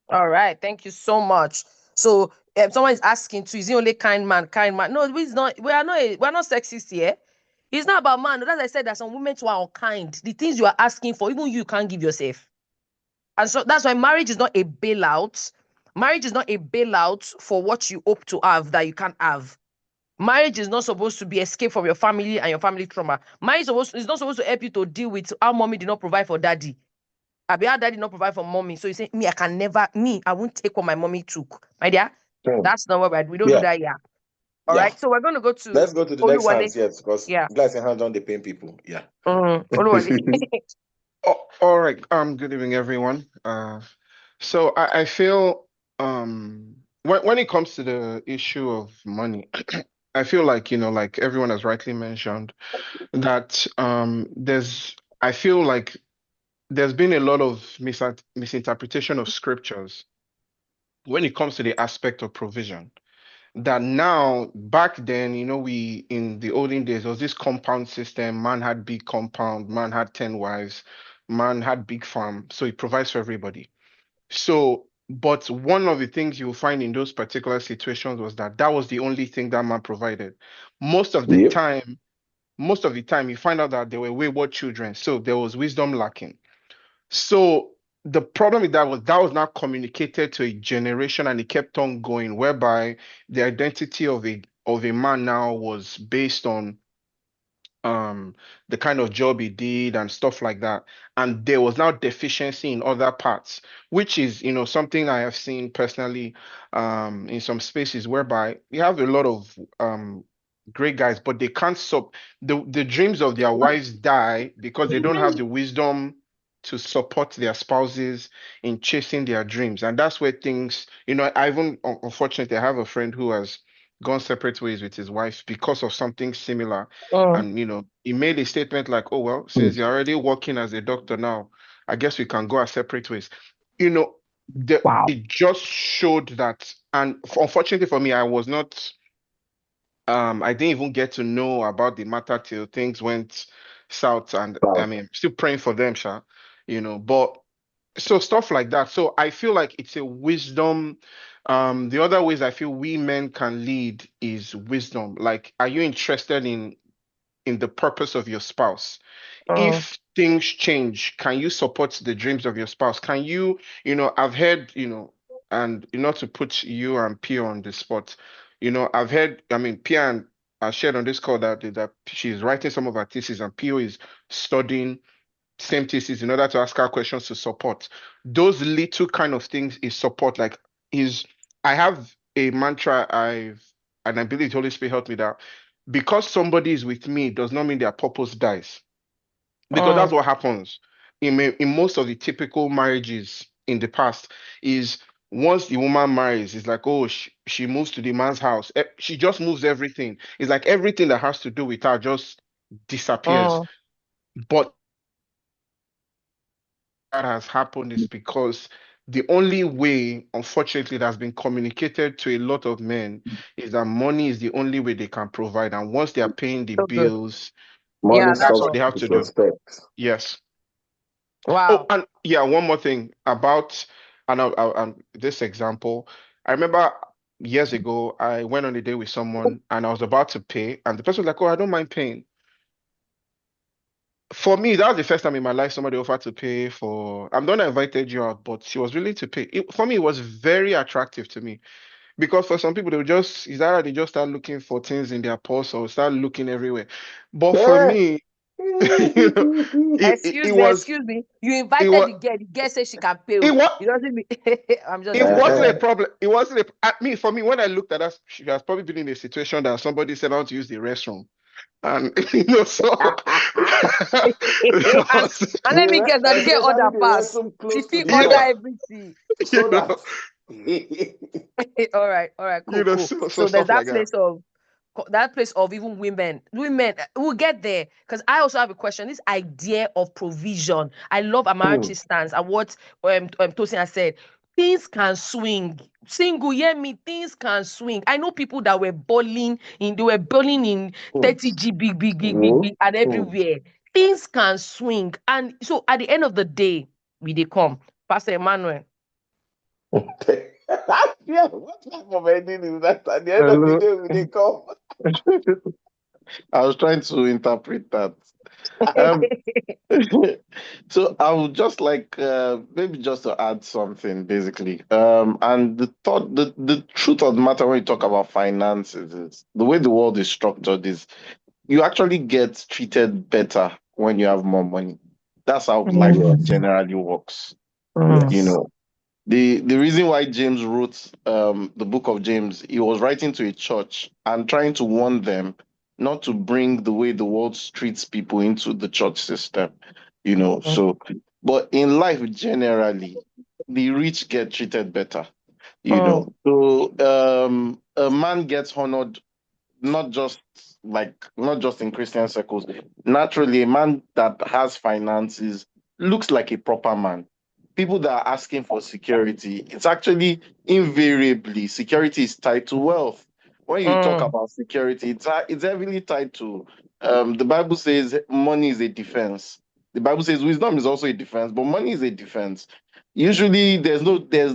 All right. Thank you so much. So someone is asking too, is he only kind man? Kind man? No, he's not. We're not sexist here. It's not about man. As I said, there's some women who are unkind. The things you are asking for, even you can't give yourself. And so that's why marriage is not a bailout. Marriage is not a bailout for what you hope to have that you can't have. Marriage is not supposed to be escape from your family and your family trauma. Marriage is not supposed to help you to deal with how mommy did not provide for daddy. How daddy did not provide for mommy. So you say, I won't take what my mommy took. My dear, that's not what we don't do that, yeah. All right. So we're going to go to Let's go to the next hands, yes, because guys in hands on the pain people. Yeah. Oluwale. All right. Good evening, everyone. So I feel when it comes to the issue of money, I feel like, like everyone has rightly mentioned, that I feel like there's been a lot of misinterpretation of scriptures when it comes to the aspect of provision. That now, back then, we in the olden days, there was this compound system. Man had big compound, man had 10 wives, man had big farm, so he provides for everybody. So, but one of the things you'll find in those particular situations was that was the only thing that man provided. Most of the time, most of the time you find out that they were wayward children. So there was wisdom lacking. So the problem with that was not communicated to a generation and it kept on going, whereby the identity of a man now was based on um the kind of job he did and stuff like that, and there was now deficiency in other parts, which is, something I have seen personally in some spaces whereby you have a lot of great guys, but they can't the dreams of their wives die because they don't have the wisdom to support their spouses in chasing their dreams. And that's where things, I even unfortunately I have a friend who has gone separate ways with his wife because of something similar. Mm. And he made a statement like, "Oh well, Hmm. since you're already working as a doctor now, I guess we can go our separate ways." You know, Wow. it just showed that, and unfortunately for me, I didn't even get to know about the matter till things went south, and I Wow. mean, still praying for them, Sha, but so stuff like that. So I feel like it's a wisdom. The other ways I feel we men can lead is wisdom. Like, are you interested in the purpose of your spouse? Mm. If things change, can you support the dreams of your spouse? Can you, I've heard, and not to put you and Pia on the spot, I've heard, I mean, Pia and I shared on this call that she's writing some of her thesis and Pio is studying same thesis in order to ask her questions to support. Those little kind of things is support. Like, is I have a mantra and I believe the Holy Spirit helped me that because somebody is with me does not mean their purpose dies. Because that's Mm. what happens in most of the typical marriages in the past is once the woman marries, it's like, oh, she moves to the man's house. She just moves everything. It's like everything that has to do with her just disappears. Mm. But that has happened is because the only way, unfortunately, that's been communicated to a lot of men is that money is the only way they can provide. And once they are paying the So good. bills, Yeah, Money that's that's stops what all. they have with to do. respect. Yes. Oh, Wow. and yeah, one more thing about this example. I remember years ago, I went on a date with someone and I was about to pay, and the person was like, "Oh, I don't mind paying." For me, that was the first time in my life somebody offered to pay for. I'm the one that invited you out, but she was willing to pay. For me, it was very attractive to me because for some people, they will just is that they just start looking for things in their purse or start looking everywhere. But for Eh? me, you know, it was Excuse me. You it invited was the girl says she can pay. it Oh. was. It doesn't mean I'm just It joking. Go wasn't a Uh-huh. ahead. problem. It wasn't for me, when I looked at us, she has probably been in a situation that somebody said I want to use the restroom. And so and because, and let me guess that the girl Especially order the pass. restroom She close to feel the you order know, door, everything. so you know, that All right, cool. so So there's stuff like that. that place of even women we'll get there because I also have a question. This idea of provision, I love Hmm. Amarachi stance and what Tosin has said. Things can swing. Single, hear me. Things can swing. I know people that they were balling in Hmm. 30G, Hmm. big, and Hmm. everywhere. Things can swing, and so at the end of the day, we they come. Pastor Emmanuel. Yeah, what type of ending is that? At the end of the Hello. day, when they come. I was trying to interpret that. Um, so I would just like maybe just to add something basically. And the truth of the matter when you talk about finances is the way the world is structured is you actually get treated better when you have more money. That's how life Yes. Mm, generally works. You Yes. know, the reason why James wrote the book of James, he was writing to a church and trying to warn them not to bring the way the world treats people into the church system, mm, So, but in life generally, the rich get treated better, mm, So, a man gets honored not just not just in Christian circles. Naturally, a man that has finances looks like a proper man. People that are asking for security, it's actually invariably security is tied to wealth. When you talk mm, about security, it's heavily tied to the Bible says money is a defense. The Bible says wisdom is also a defense, but money is a defense. Usually there's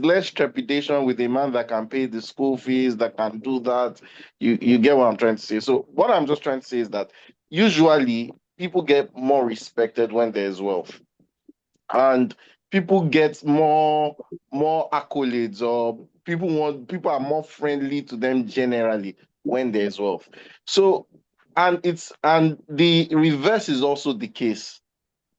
less trepidation with a man that can pay the school fees, that can do that. You get what I'm trying to say. So what I'm just trying to say is that usually people get more respected when there's wealth, and people get more accolades, or people are more friendly to them generally when there's wealth. So, and the reverse is also the case.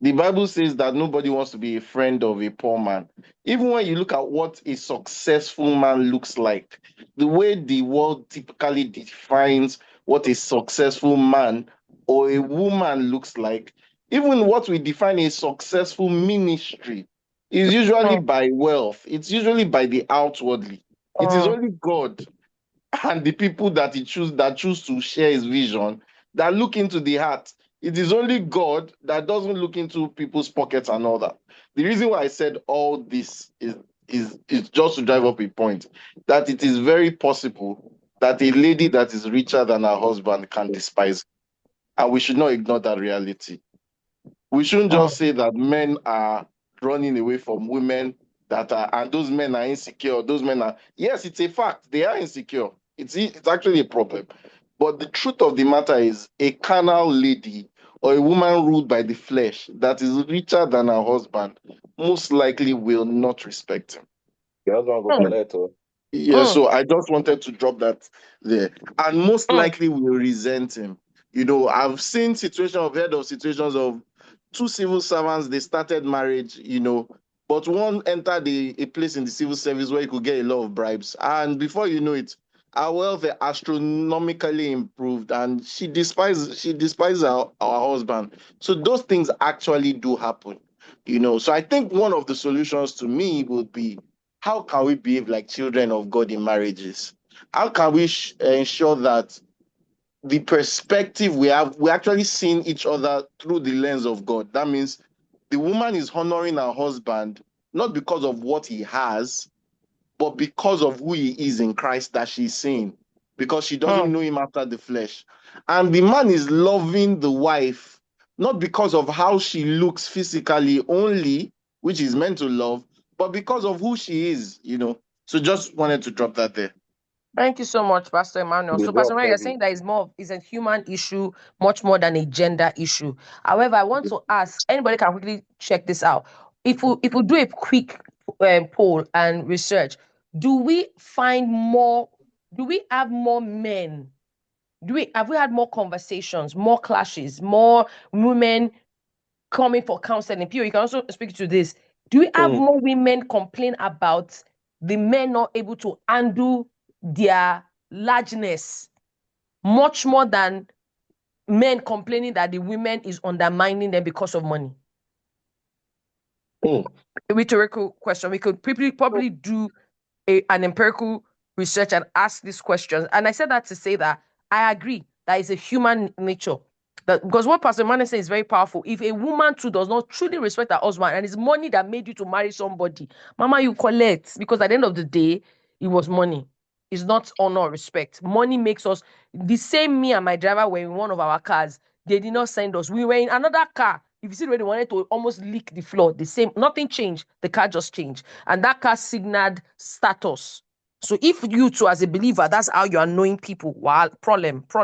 The Bible says that nobody wants to be a friend of a poor man. Even when you look at what a successful man looks like, the way the world typically defines what a successful man or a woman looks like, even what we define a successful ministry is usually Mm, by wealth. It's usually by the outwardly. It is mm, only God and the people that choose to share his vision, that look into the heart. It is only God that doesn't look into people's pockets and all that. The reason why I said all this is just to drive up a point that it is very possible that a lady that is richer than her husband can despise, and we should not ignore that reality. We shouldn't mm. just say that men are running away from women, and those men are insecure. Those men are, yes, it's a fact. They are insecure. It's actually a problem. But the truth of the matter is, a carnal lady or a woman ruled by the flesh that is richer than her husband most likely will not respect him. The husband go Mm, collect. Oh. Yeah, mm, so I just wanted to drop that there. And most mm. likely will resent him. I've seen situations, I've heard of situations of two civil servants, they started marriage, but one entered a place in the civil service where he could get a lot of bribes. And before you know it, our wealth astronomically improved, and she despises our husband. So those things actually do happen. So I think one of the solutions to me would be, how can we behave like children of God in marriages? How can we ensure that the perspective we have, we're actually seeing each other through the lens of God? That means the woman is honoring her husband not because of what he has, but because of who he is in Christ that she's seeing, because she doesn't Mm. know him after the flesh. And the man is loving the wife not because of how she looks physically only, which is meant to love, but because of who she is. So just wanted to drop that there. Thank you so much, Pastor Emmanuel. They So, Pastor drop Emmanuel, you're heavy. saying that is a human issue much more than a gender issue. However, I want to ask, anybody can quickly check this out. If we do a quick poll and research, do we find more? Do we have more men? Have we had more conversations, more clashes, more women coming for counseling? Pio, you can also speak to this. Do we have Mm, more women complain about the men not able to handle their largeness much more than men complaining that the women is undermining them because of money? mm. A rhetorical question. We could probably do an empirical research and ask these questions. And I said that to say that I agree that it's a human nature. That, because what Pastor Mane says is very powerful. If a woman too does not truly respect her husband and it's money that made you to marry somebody, Mama, you collect. Because at the end of the day, it was money. It's not honor or respect. Money makes us the same. Me and my driver were in one of our cars. They did not send us. We were in another car. If you see the way they wanted to almost lick the floor, the same, nothing changed. The car just changed. And that car signaled status. So if you too, as a believer, that's how you are knowing people. Wow, problem. Do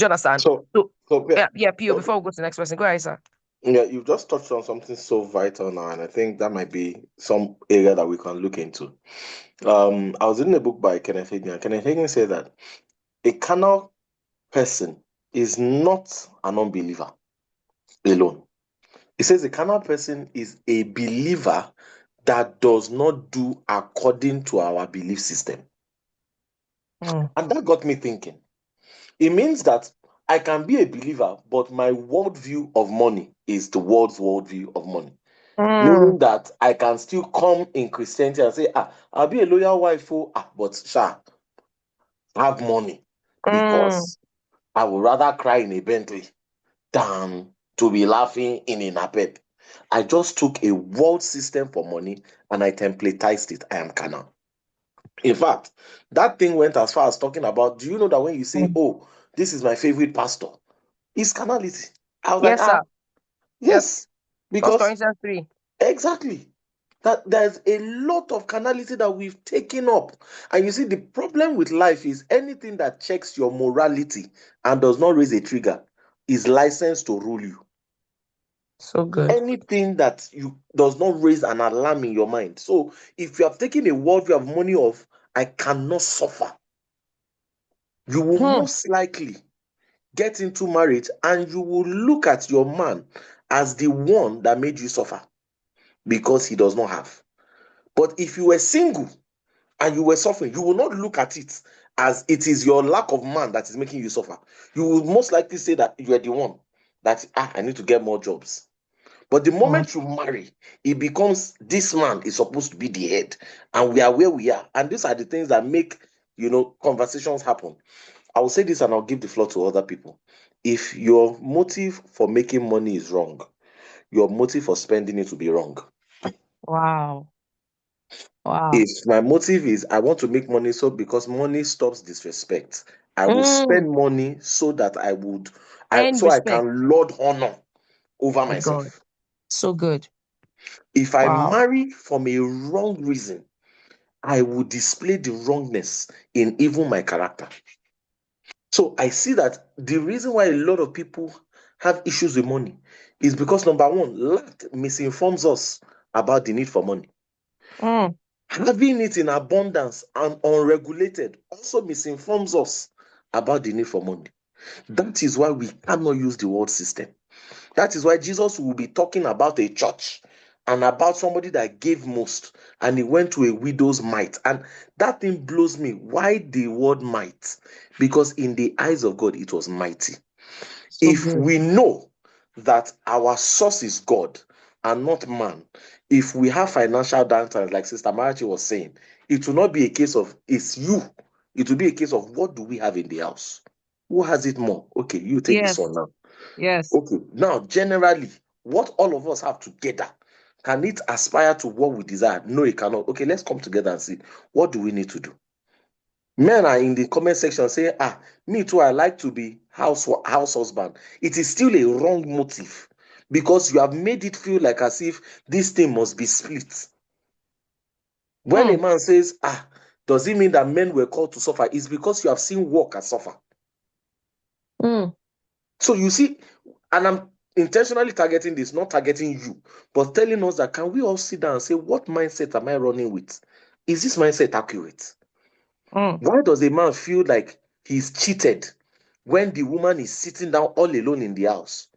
you understand? So, So so yeah, yeah, Pio, so, before we go to the next person, go ahead, sir. yeah, you've just touched on something so vital now, and I think that might be some area that we can look into. I was reading a book by Kenneth Hagin, and Kenneth Hagin said that a carnal person is not an unbeliever alone. He says a carnal person is a believer that does not do according to our belief system. Mm, And that got me thinking. It means that I can be a believer, but my worldview of money is the world's worldview of money. mm, Meaning that I can still come in Christianity and say, I'll be a loyal wife, but have money, mm, because I would rather cry in a Bentley than to be laughing in a napep. I just took a world system for money and I templatized it. I am carnal. In fact, that thing went as far as talking about, do you know that when you say, mm. oh, this is my favorite pastor, it's carnality. I was like, Yes, sir. Yep. yes, First because Corinthians 3. exactly. That there's a lot of carnality that we've taken up. And you see, the problem with life is anything that checks your morality and does not raise a trigger is licensed to rule you. So good. Anything that you does not raise an alarm in your mind. So if you have taken a worldview of money of I cannot suffer, you will most likely get into marriage and you will look at your man as the one that made you suffer because he does not have. But if you were single and you were suffering, you will not look at it as it is your lack of man that is making you suffer. You will most likely say that you are the one that I need to get more jobs. But the moment you marry, it becomes this man is supposed to be the head, and we are where we are. And these are the things that make conversations happen. I will say this and I'll give the floor to other people. If your motive for making money is wrong, your motive for spending it will be wrong. Wow. Wow. If my motive is I want to make money so because money stops disrespect, I will spend money so that And so I respect. can lord honor over My God. myself. So good. If I Wow. marry from a wrong reason, I will display the wrongness in even my character. So I see that the reason why a lot of people have issues with money is because number one, lack misinforms us about the need for money. Having it in abundance and unregulated also misinforms us about the need for money. That is why we cannot use the world system. That is why Jesus will be talking about a church and about somebody that gave most and he went to a widow's mite. And that thing blows me. Why the word might? Because in the eyes of God, it was mighty. So If good. we know that our source is God and not man, if we have financial downtimes, like Sister Marachi was saying, it will not be a case of it's you. It will be a case of what do we have in the house? Who has it more? Okay, you take this Yes. one now. Yes. Okay, now generally, what all of us have together, can it aspire to what we desire? No, it cannot. Okay, let's come together and see what do we need to do. Men are in the comment section saying, me too, I like to be house husband. It is still a wrong motive because you have made it feel like as if this thing must be split. When a man says, does it mean that men were called to suffer? It's because you have seen workers suffer. So you see, and I'm intentionally targeting this, not targeting you, but telling us that can we all sit down and say, what mindset am I running with? Is this mindset accurate? Why does a man feel like he's cheated when the woman is sitting down all alone in the house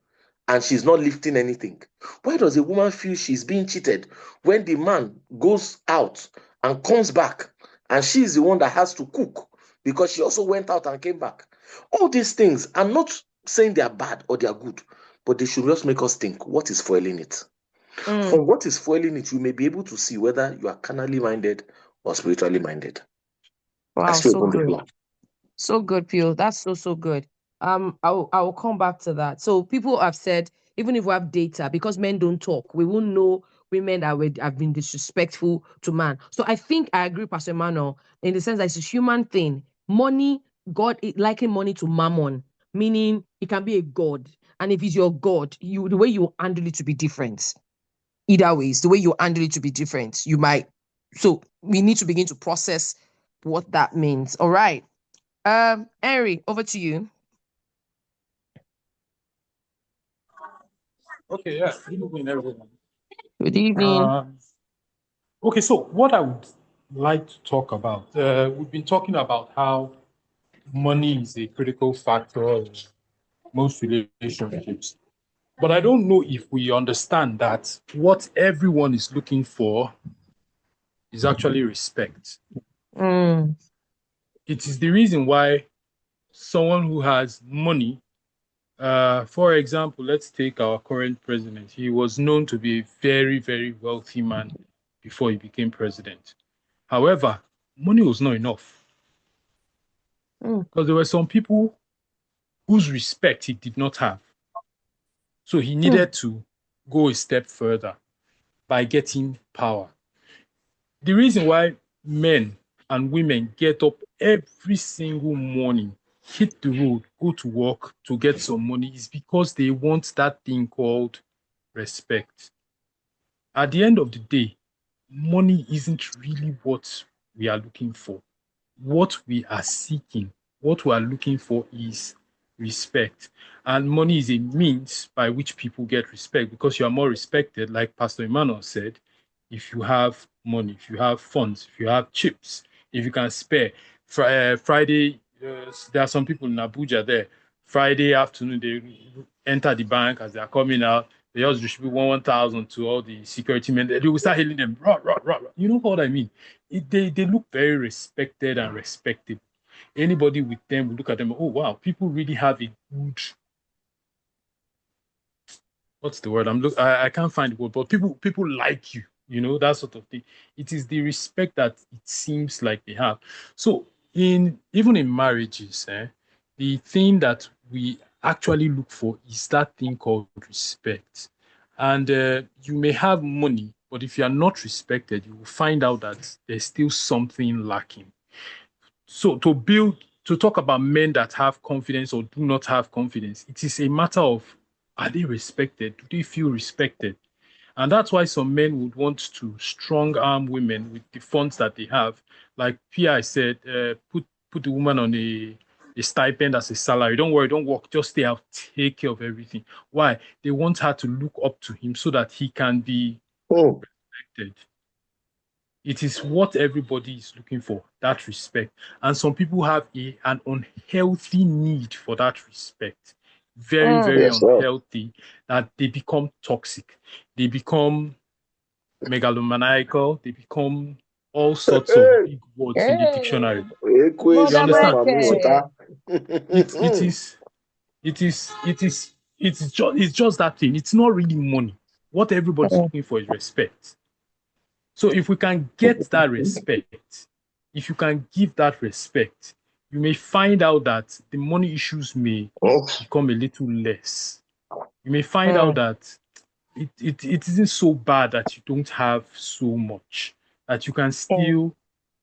and she's not lifting anything? Why does a woman feel she's being cheated when the man goes out and comes back and she's the one that has to cook because she also went out and came back? All these things, I'm not saying they are bad or they are good, but they should just make us think what is fueling it. From what is fueling it, you may be able to see whether you are carnally minded or spiritually minded. I Wow. still So open the good. floor. So good, Pio. That's so good. I will come back to that. So people have said, even if we have data, because men don't talk, we won't know women that have been disrespectful to man. So I think I agree, Pastor Emmanuel, in the sense that it's a human thing. Money, God liking money to mammon, meaning it can be a god. And if it's your God, the way you handle it to be different. Either ways, the way you handle it to be different. You might. So we need to begin to process what that means. All right. Henry, over to you. Okay, yeah. Good evening, everyone. Good evening. Okay, so what I would like to talk about, we've been talking about how money is a critical factor in most relationships. But I don't know if we understand that what everyone is looking for is actually respect. It is the reason why someone who has money, for example, let's take our current president. He was known to be a very, very wealthy man before he became president. However, money was not enough because there were some people whose respect he did not have. So he needed to go a step further by getting power. The reason why men and women get up every single morning, hit the road, go to work to get some money is because they want that thing called respect. At the end of the day, money isn't really what we are looking for. What we are seeking, what we are looking for is respect. And money is a means by which people get respect because you are more respected, like Pastor Emmanuel said, if you have money, if you have funds, if you have chips, if you can spare. Friday, there are some people in Abuja there. Friday afternoon, they enter the bank as they are coming out. They just distribute 1,000 to all the security men. They will start hailing them. Rah, rah, rah, rah. You know what I mean? They look very respected and respected. Anybody with them will look at them. Oh wow, people really have a good. What's the word? I can't find the word, but people like you. You know that sort of thing. It is the respect that it seems like they have. So even in marriages, the thing that we actually look for is that thing called respect. And you may have money, but if you are not respected, you will find out that there's still something lacking. So to talk about men that have confidence or do not have confidence, it is a matter of, are they respected? Do they feel respected? And that's why some men would want to strong arm women with the funds that they have. Like Pia said, put the woman on a stipend as a salary. Don't worry, don't work, just stay out, take care of everything. Why? They want her to look up to him so that he can be Oh, respected. It is what everybody is looking for, that respect. And some people have an unhealthy need for that respect. Very, Mm. very yes, sir. unhealthy, that they become toxic. They become megalomaniacal. They become all sorts of Hey, big words in the Hey, dictionary. You Ekwe Brother understand? shapa me So Michael. water. it's just that thing. It's not really money. What everybody's Mm, looking for is respect. So if we can get that respect, if you can give that respect, you may find out that the money issues may become a little less. You may find out mm, that it isn't so bad that you don't have so much, that you can mm, still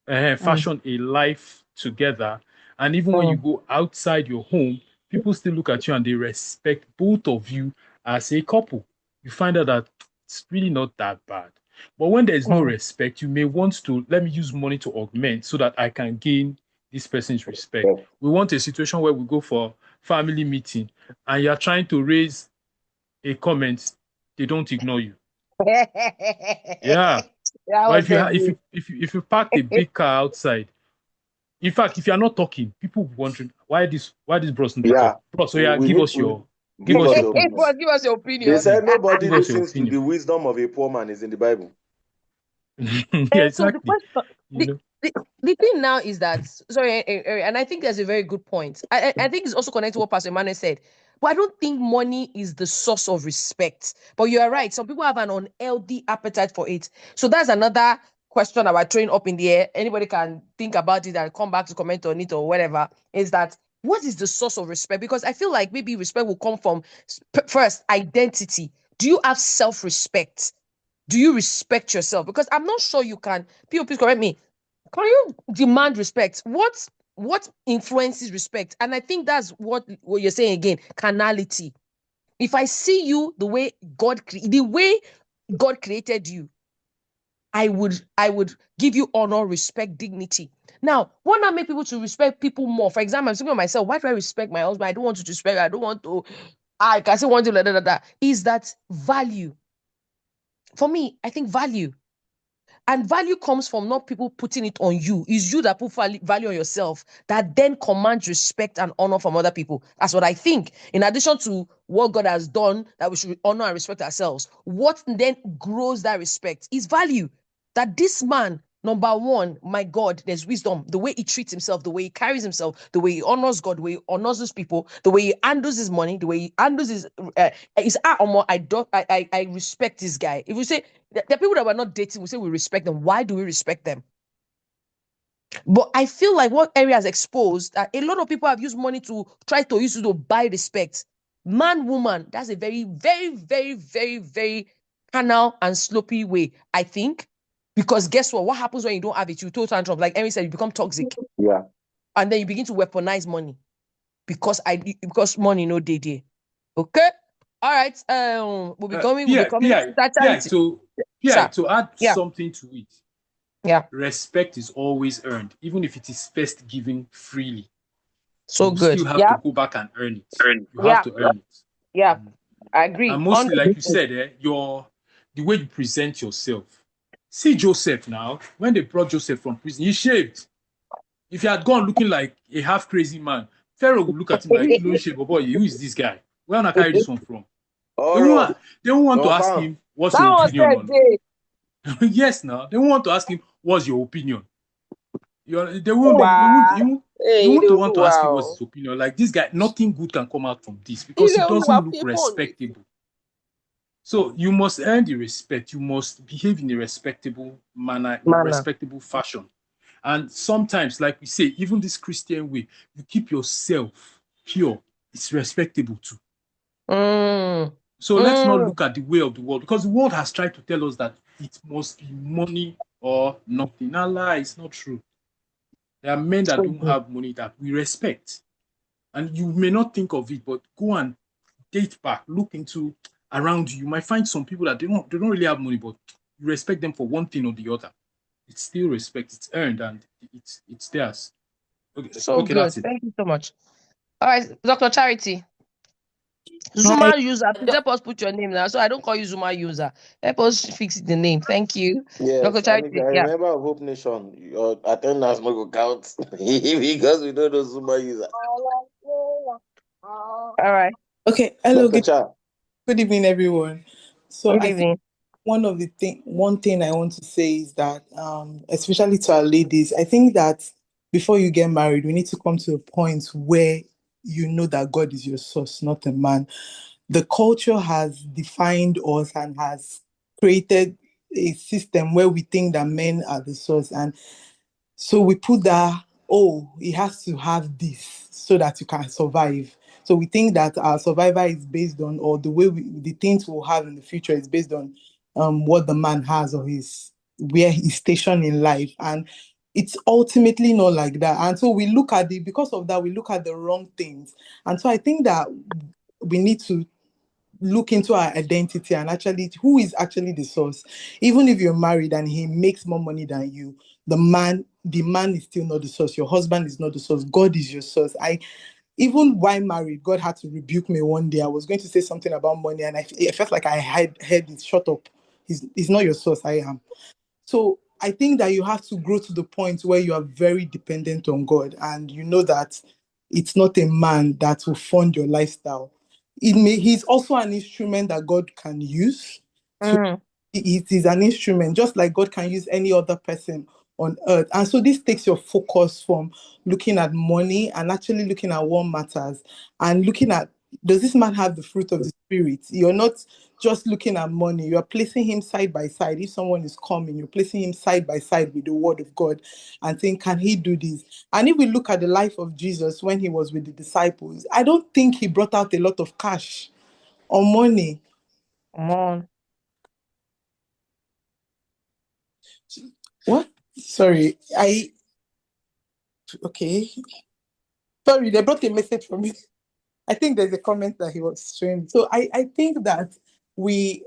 mm, fashion a life together. And even when you mm, go outside your home, people still look at you and they respect both of you as a couple. You find out that it's really not that bad. But when there's no mm. respect, you may want to let me use money to augment so that I can gain this person's respect. We want a situation where we go for family meeting and you're trying to raise a comment, they don't ignore you. Yeah. That Or was if you a ha- bit. if you parked a big car outside, in fact, if you are not talking, people will be wondering why this bros not dey Yeah, talk. Bro, so yeah, we need to give give us us your your point. Well, give us your They opinion. said nobody Give us your listens to opinion. the wisdom of a poor man is in the Bible. Yeah, So the exactly. question, You the, know. the thing now is that, sorry, and I think that's a very good point. I think it's also connected to what Pastor Emmanuel said. But I don't think money is the source of respect. But you are right. Some people have an unhealthy appetite for it. So that's another question that we're throwing up in the air. Anybody can think about it and come back to comment on it or whatever. Is that what is the source of respect? Because I feel like maybe respect will come from first identity. Do you have self-respect? Do you respect yourself? Because I'm not sure you can. People, please correct me. Can you demand respect? What influences respect? And I think that's what you're saying again. Carnality. If I see you the way God created you, I would give you honor, respect, dignity. Now, what now make people to respect people more? For example, I'm thinking of myself. Why do I respect my husband? I don't want to respect. I don't want to. I can say one thing like that. Is that value? For me, I think value. And value comes from not people putting it on you. It's you that put value on yourself that then commands respect and honor from other people. That's what I think. In addition to what God has done, that we should honor and respect ourselves, what then grows that respect is value. That this man, number one, my God, there's wisdom. The way he treats himself, the way he carries himself, the way he honors God, the way he honors his people, the way he handles his money, the way he handles his I don't I respect this guy. If you say the people that we're not dating, we say we respect them. Why do we respect them? But I feel like what area has exposed that a lot of people have used money to try to use it to buy respect. Man, woman, that's a very, very, very, very, very carnal and sloppy way, I think. Because guess what? What happens when you don't have it? You total tantrum. Like Erin said, you become toxic. Yeah. And then you begin to weaponize money. Because money no day there. Okay? All right. We'll be coming to that PI, charity. so PI, Sir. to add Yeah. something to it, Yeah. respect is always earned, even if it is first given freely. So you still good. have to Yeah. go back and earn it. You have Yeah. to earn it. Yeah. Mm. I agree. And mostly, like you 100%. said, the way you present yourself. See Joseph now. When they brought Joseph from prison, he shaved. If he had gone looking like a half crazy man, Pharaoh would look at him like, "Kilo shave, boy, who is this guy? Where am I carry this one from?" They Oro, won't. They won't want to ask confirm. him, "What's That your was opinion said on?" day. Yes, now they won't want to ask him, "What's your opinion?" They won't be. Wow. You Hey, want to want to ask him what's wow. his opinion. Like this guy, nothing good can come out from this because he Wow. doesn't look respectable. So you must earn the respect. You must behave in a respectable manner, in a Mana. respectable fashion. And sometimes, like we say, even this Christian way, you keep yourself pure. It's respectable too. Mm. So let's not Mm. look at the way of the world because the world has tried to tell us that it must be money or nothing. No lie, it's not true. There are men that So don't good. have money that we respect. And you may not think of it, but go and date back, look into around you. You might find some people that they don't really have money, but you respect them for one thing or the other. It's still respect, it's earned and it's theirs. Okay, So okay, good. that's it. Thank you so much. All right, Dr. Charity. Hi. Zuma user. Please help us put your name now. So I don't call you Zuma user. Help us fix the name. Thank you. Dr. Yes, and if Charity. you're a Yeah. member of Hope Nation, your attendance no go count because we don't know Zuma user. All right. Okay. Hello. Dr. Cha. Good evening, everyone. So Good I think evening. one thing I want to say is that, especially to our ladies, I think that before you get married, we need to come to a point where you know that God is your source, not a man. The culture has defined us and has created a system where we think that men are the source, and so we put that, oh, he has to have this so that you can survive. So we think that our survival is based on, or the things we'll have in the future is based on what the man has or his where he's stationed in life. And it's ultimately not like that. And so because of that, we look at the wrong things. And so I think that we need to look into our identity and actually who is actually the source. Even if you're married and he makes more money than you, the man is still not the source. Your husband is not the source. God is your source. Even while married, God had to rebuke me one day. I was going to say something about money, and I felt like I had heard it. Shut up. He's not your source. I am. So I think that you have to grow to the point where you are very dependent on God, and you know that it's not a man that will fund your lifestyle. He's also an instrument that God can use to. Mm. It is an instrument, just like God can use any other person on earth. And so this takes your focus from looking at money and actually looking at what matters and looking at, does this man have the fruit of the spirit? You're not just looking at money, you're placing him side by side. If someone is coming, you're placing him side by side with the word of God and saying, can he do this? And if we look at the life of Jesus when he was with the disciples, I don't think he brought out a lot of cash or money. Come on. What? Sorry, okay. Sorry, they brought a message from me. I think there's a comment that he was showing. So I think that we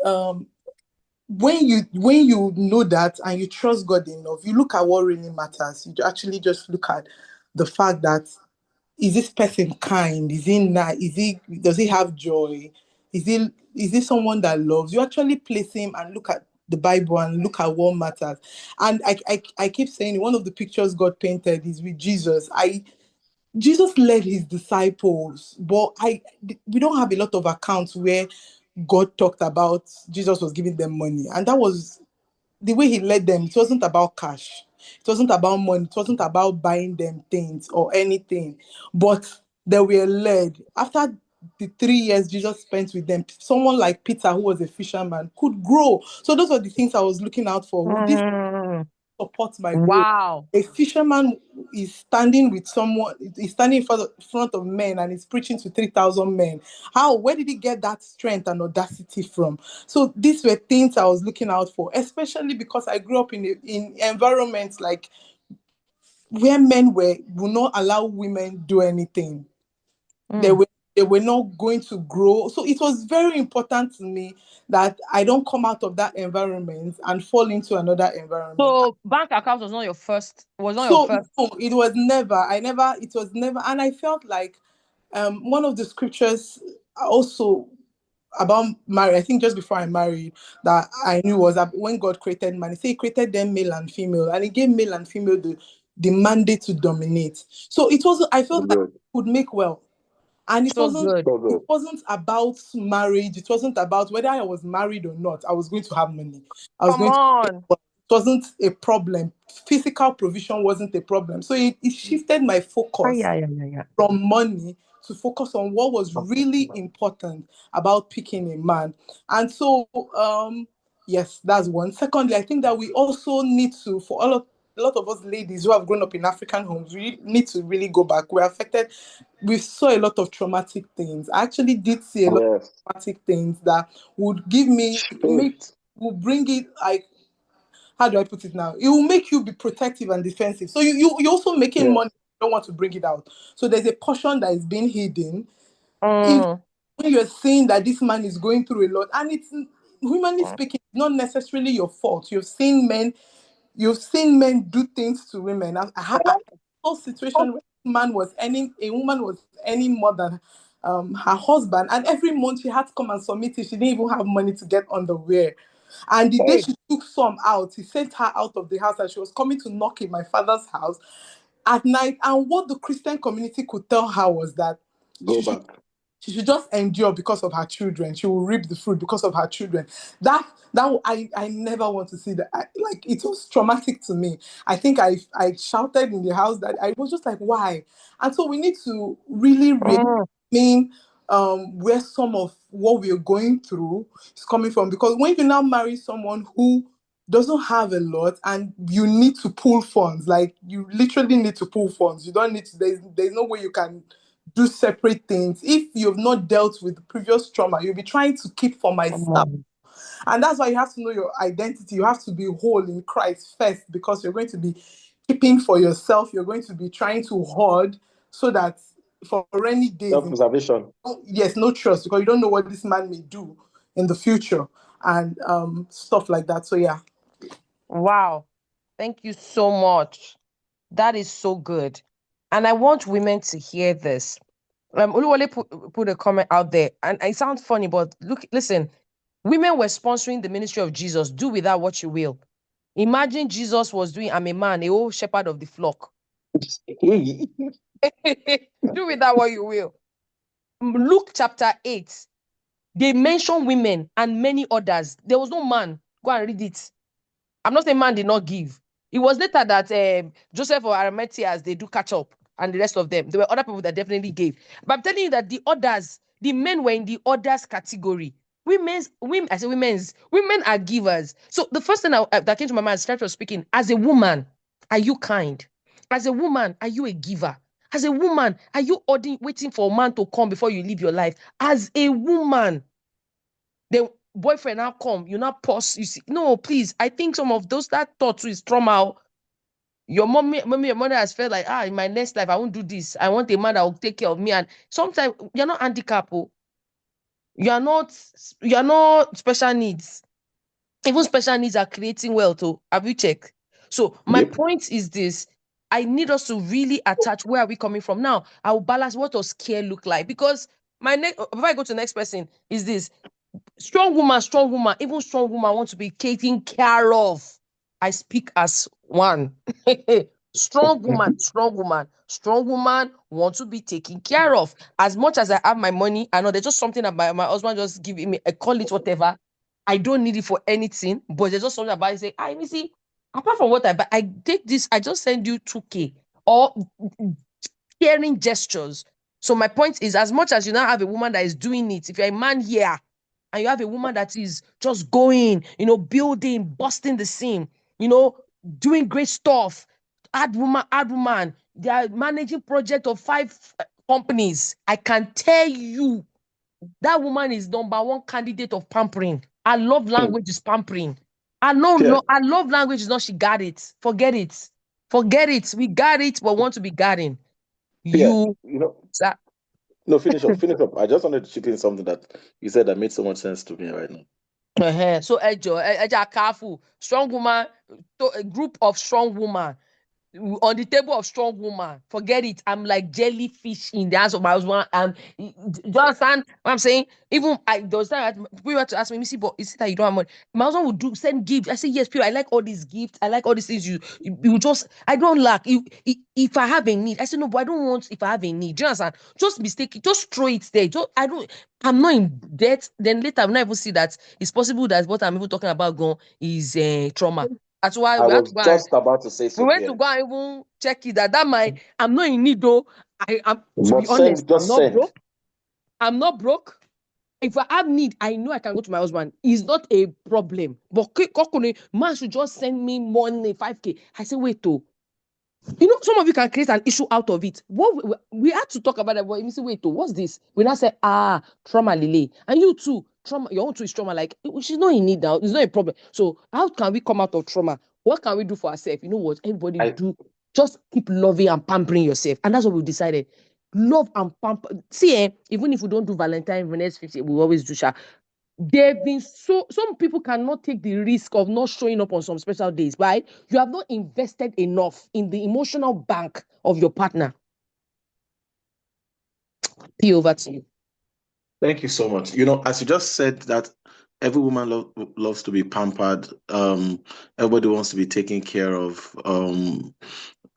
when you know that and you trust God enough, you look at what really matters. You actually just look at the fact that, is this person kind? Is he nice? Does he have joy? Is he someone that loves? You actually place him and look at the Bible and look at what matters. And I keep saying one of the pictures God painted is with Jesus. Jesus led his disciples, but we don't have a lot of accounts where God talked about Jesus was giving them money. And that was the way he led them. It wasn't about cash. It wasn't about money. It wasn't about buying them things or anything. But they were led. After the 3 years Jesus spent with them, someone like Peter, who was a fisherman, could grow. So those are the things I was looking out for. Would this Mm. support my growth? Wow. A fisherman is standing with someone, he's standing in front of men and he's preaching to 3,000 men. Where did he get that strength and audacity from? So these were things I was looking out for, especially because I grew up in environments like where men will not allow women do anything. They Mm. will they were not going to grow. So it was very important to me that I don't come out of that environment and fall into another environment. So bank account was not your first. Was not your So first. no, it was never. It was never. And I felt like one of the scriptures also about marriage, I think just before I married, that I knew was that when God created man, he said he created them male and female, and he gave male and female the mandate to dominate. So it was, I felt like Good. it would make well. And it So wasn't good. So it good. wasn't about marriage. It wasn't about whether I was married or not. I was going to have money. I was Come going to on. it wasn't a problem. Physical provision wasn't a problem. So it shifted my Ah, focus yeah. from money to focus on what was really important about picking a man. And so, yes, that's one. Secondly, I think that we also need to, for a lot of us ladies who have grown up in African homes, we need to really go back. We're affected. We saw a lot of traumatic things. I actually did see a lot of Yes. traumatic things that would give me, Shit. will bring it like, how do I put it now? It will make you be protective and defensive. So you're also making Yes. money. You don't want to bring it out. So there's a portion that is being hidden. If Mm. when you're seeing that this man is going through a lot, and it's humanly Mm. speaking, not necessarily your fault. You've seen men do things to women. I saw a situation where a woman was earning more than her husband, and every month she had to come and submit it. She didn't even have money to get underwear. And the day Hey. she took some out, he sent her out of the house, and she was coming to knock in my father's house at night. And what the Christian community could tell her was that Go she should back. she should just endure because of her children. She will reap the fruit because of her children. I never want to see that. Like, it was traumatic to me. I think I shouted in the house that I was just like, why? And so we need to really Mm. re-examine where some of what we're going through is coming from. Because when you now marry someone who doesn't have a lot and you need to pull funds, like you literally need to pull funds. You don't need to, there's no way you can do separate things. If you've not dealt with the previous trauma, you'll be trying to keep for Come myself. on. And that's why you have to know your identity. You have to be whole in Christ first, because you're going to be keeping for yourself. You're going to be trying to hoard so that for rainy days, Self-preservation. yes, no trust, because you don't know what this man may do in the future and stuff like that. So yeah. Wow. Thank you so much. That is so good. And I want women to hear this. Oluwole put a comment out there, and it sounds funny, but listen. Women were sponsoring the ministry of Jesus. Do without what you will. Imagine Jesus was doing, I'm a man, a old shepherd of the flock. Do with that what you will. Luke chapter 8, they mention women and many others. There was no man. Go and read it. I'm not saying man did not give. It was later that Joseph or Arimathea, they do catch up, and the rest of them. There were other people that definitely gave. But I'm telling you that the others, the men were in the others category. Women are givers. So the first thing that came to my mind as Stretch was speaking, as a woman, are you kind? As a woman, are you a giver? As a woman, are you waiting for a man to come before you live your life? As a woman, the boyfriend now come, you now pause. You see, no, please. I think some of those that thought too is trauma. Your your mother has felt like, in my next life, I won't do this. I want a man that will take care of me. And sometimes you're not handicapped. Oh. You are not special needs. Even special needs are creating wealth. Oh, have you checked? So my Yep. point is this. I need us to really attach where are we coming from. Now, I will balance what does care look like. Because my next before I go to the next person is this. Strong woman, even strong woman want to be taken care of. I speak as one. Strong woman want to be taken care of. As much as I have my money, I know there's just something that my husband just give me, I call it whatever. I don't need it for anything, but there's just something about it. Say, I see, apart from what I buy, I take this, I just send you 2K or caring gestures. So my point is, as much as you now have a woman that is doing it, if you're a man here and you have a woman that is just going, building, busting the seam, doing great stuff, hard woman, they are managing project of 5 companies. I can tell you that woman is number one candidate of pampering. I love language is pampering. I know, Yeah. I love language is not she got it. Forget it. Forget it. We got it, but want to be gotten. Yeah. You, You know, sir. No, finish up, finish up. I just wanted to chip in something that you said that made so much sense to me right now. So Ejo, Ejo careful. Strong woman, a group of strong woman on the table of strong woman. Forget it. I'm like jellyfish in the hands of my husband. And do you understand what I'm saying? Even I those time people had to ask me, Missy, but is it that you don't have money? My husband would send gifts. I say, yes, people, I like all these gifts. I like all these things. You just I don't lack. If I have a need, I say no, but I don't want if I have a need. Do you understand? Just mistake it, just throw it there. I'm not in debt. Then later I'll not even see that it's possible that what I'm even talking about gone is trauma. That's why I we have to was go and just about to say we so, went to PM. go and even check it that my I'm not in need though. I am to But be honest, send, I'm just not send. broke. I'm not broke. If I have need, I know I can go to my husband. It's not a problem. But man should just send me money, 5K. I say, wait, oh. Some of you can create an issue out of it. What we had to talk about that, but you say, wait, oh, what's this? We now say, trauma, Lily. And you too, trauma, your own too is trauma. Like, she's not in need now. It's not a problem. So, how can we come out of trauma? What can we do for ourselves? You know what? Everybody I do. Just keep loving and pampering yourself. And that's what we decided. Love and pamper. See, even if we don't do Valentine, the next 50, we always do sha. They've been some people cannot take the risk of not showing up on some special days, right? You have not invested enough in the emotional bank of your partner. P over to you. Thank you so much. As you just said that every woman loves to be pampered. Everybody wants to be taken care of.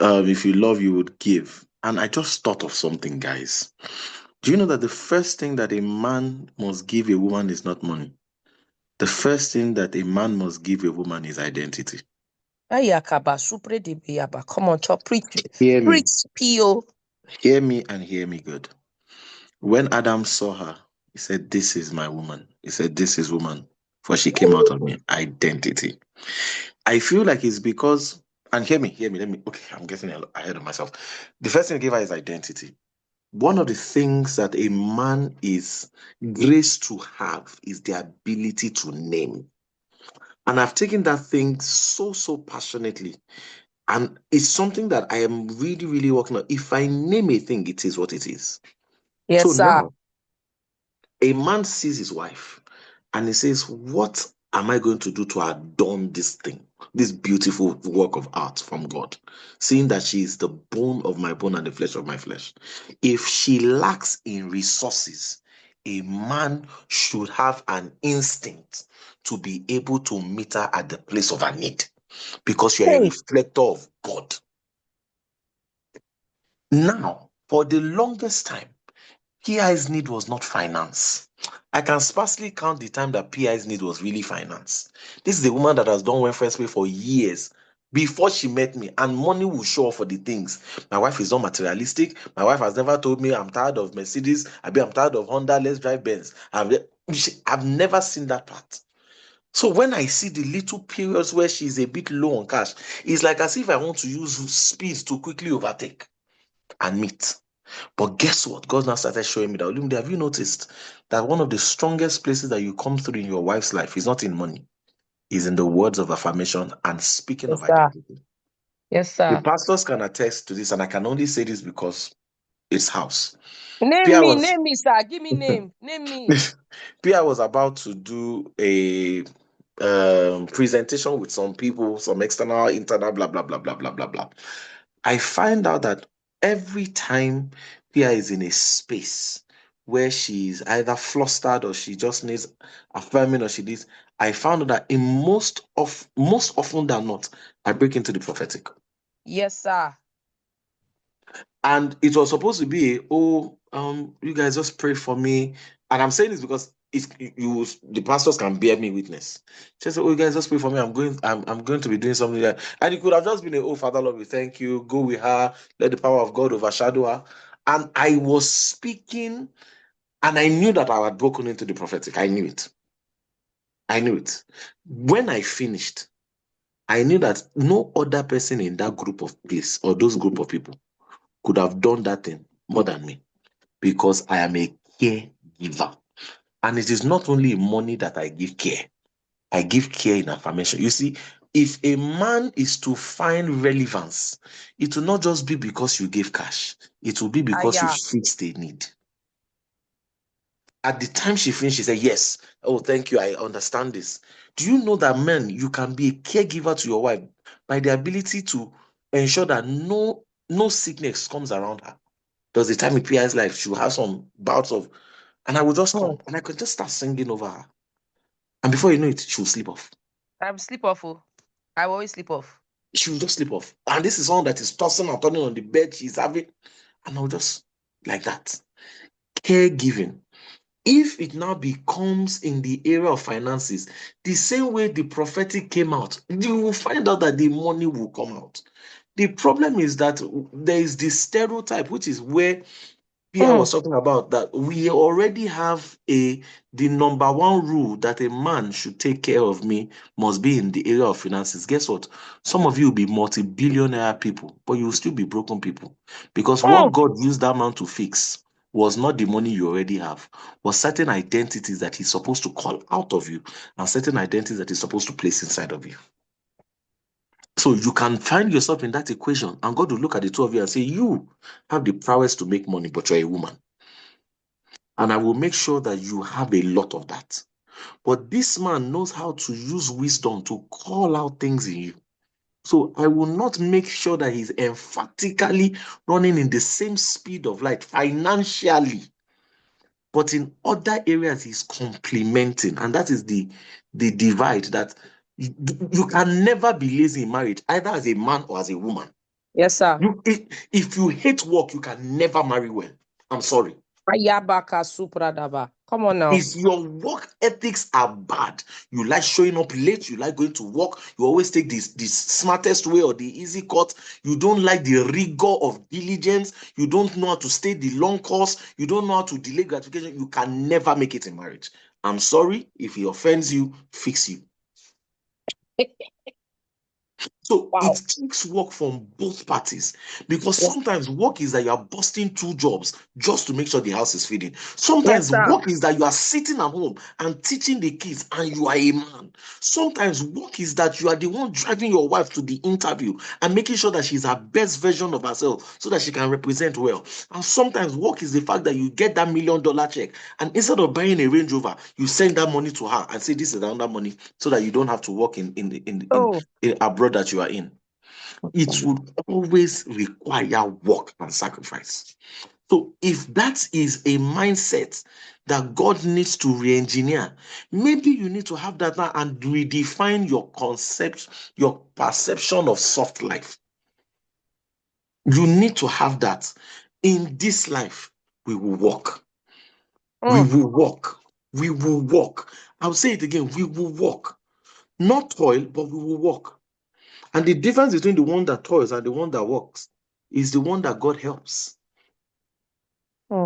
If you love, you would give. And I just thought of something, guys. Do you know that the first thing that a man must give a woman is not money? The first thing that a man must give a woman is identity. Come on, chop, preach, Hear me. P.O. Hear me and hear me good. When Adam saw her, he said, "This is my woman." He said, "This is woman." For she came out of me. Identity. I feel like it's because, and hear me, okay, I'm getting ahead of myself. The first thing he gave her is identity. One of the things that a man is graced to have is the ability to name. And I've taken that thing so passionately. And it's something that I am really, really working on. If I name a thing, it is what it is. So Yes, sir. now, a man sees his wife and he says, "What am I going to do to adorn this thing, this beautiful work of art from God? Seeing that she is the bone of my bone and the flesh of my flesh." If she lacks in resources, a man should have an instinct to be able to meet her at the place of her need because you're a Hey. reflector of God. Now, for the longest time, PI's need was not finance. I can sparsely count the time that PI's need was really finance. This is a woman that has done welfare pay for years before she met me, and money will show up for the things. My wife is not materialistic. My wife has never told me I'm tired of Mercedes. I'm tired of Honda. Let's drive Benz. I've never seen that part. So when I see the little periods where she's a bit low on cash, it's like as if I want to use speed to quickly overtake and meet. But guess what? God now started showing me that, Olumide, have you noticed that one of the strongest places that you come through in your wife's life is not in money, is in the words of affirmation and speaking of Yes, sir. identity. Yes, The sir. pastors can attest to this, and I can only say this because it's house. Name Pia me, was name me, sir. Give me name. Name me. Pia was about to do a presentation with some people, some external, internal, blah blah blah blah blah blah blah. I find out that every time Pia is in a space where she's either flustered or she just needs affirming or she needs, I found out that in most often than not, I break into the prophetic. Yes, sir. And it was supposed to be, you guys just pray for me. And I'm saying this because if the pastors can bear me witness. She said, "Oh, you guys just pray for me. I'm going to be doing something there." And it could have just been "Oh, Father Lord, we thank you. Go with her. Let the power of God overshadow her." And I was speaking, and I knew that I had broken into the prophetic. I knew it. I knew it. When I finished, I knew that no other person in that group of place or those group of people could have done that thing more than me because I am a caregiver. And it is not only in money that I give care, I give care in affirmation. You see, if a man is to find relevance, it will not just be because you gave cash, it will be because you Aya. fixed a need. At the time she finished, she said, yes. Oh, thank you. I understand this. Do you know that, men, you can be a caregiver to your wife by the ability to ensure that no sickness comes around her? There's a time in PI's life, she will have some bouts of, and I will just come and I could just start singing over her. And before you know it, she will sleep off. I'm sleep off. Oh. I will always sleep off. She will just sleep off. And this is someone that is tossing and turning on the bed. She's having, and I'll just like that. Caregiving. If it now becomes in the area of finances, the same way the prophetic came out, you will find out that the money will come out. The problem is that there is this stereotype, which is where Pia was talking about, that we already have the number one rule that a man should take care of me must be in the area of finances. Guess what? Some of you will be multi-billionaire people, but you will still be broken people. Because what God used that man to fix was not the money you already have, was certain identities that he's supposed to call out of you and certain identities that he's supposed to place inside of you. So you can find yourself in that equation, and God will look at the two of you and say, you have the prowess to make money, but you're a woman. And I will make sure that you have a lot of that. But this man knows how to use wisdom to call out things in you. So I will not make sure that he's emphatically running in the same speed of light financially, but in other areas he's complementing. And that is the divide, that you can never be lazy in marriage, either as a man or as a woman. Yes, sir. If you hate work, you can never marry well. I'm sorry. Ayabaka supradaba. Come on now. If your work ethics are bad, you like showing up late, you like going to work, you always take this smartest way or the easy cut, you don't like the rigor of diligence, you don't know how to stay the long course, you don't know how to delay gratification, you can never make it in marriage. I'm sorry, if he offends you, fix you. So it takes work from both parties, because sometimes work is that you are busting two jobs just to make sure the house is feeding. Sometimes work is that you are sitting at home and teaching the kids and you are a man. Sometimes work is that you are the one driving your wife to the interview and making sure that she's her best version of herself so that she can represent well. And sometimes work is the fact that you get that $1 million check, and instead of buying a Range Rover, you send that money to her and say, this is another money, so that you don't have to work in abroad that you are in. It would always require work and sacrifice. So if that is a mindset that God needs to re-engineer, maybe you need to have that now and redefine your concept, your perception of soft life. You need to have that. In this life, we will walk. We will walk. We will walk. I'll say it again. We will walk. Not toil, but we will walk. And the difference between the one that toils and the one that works is the one that God helps.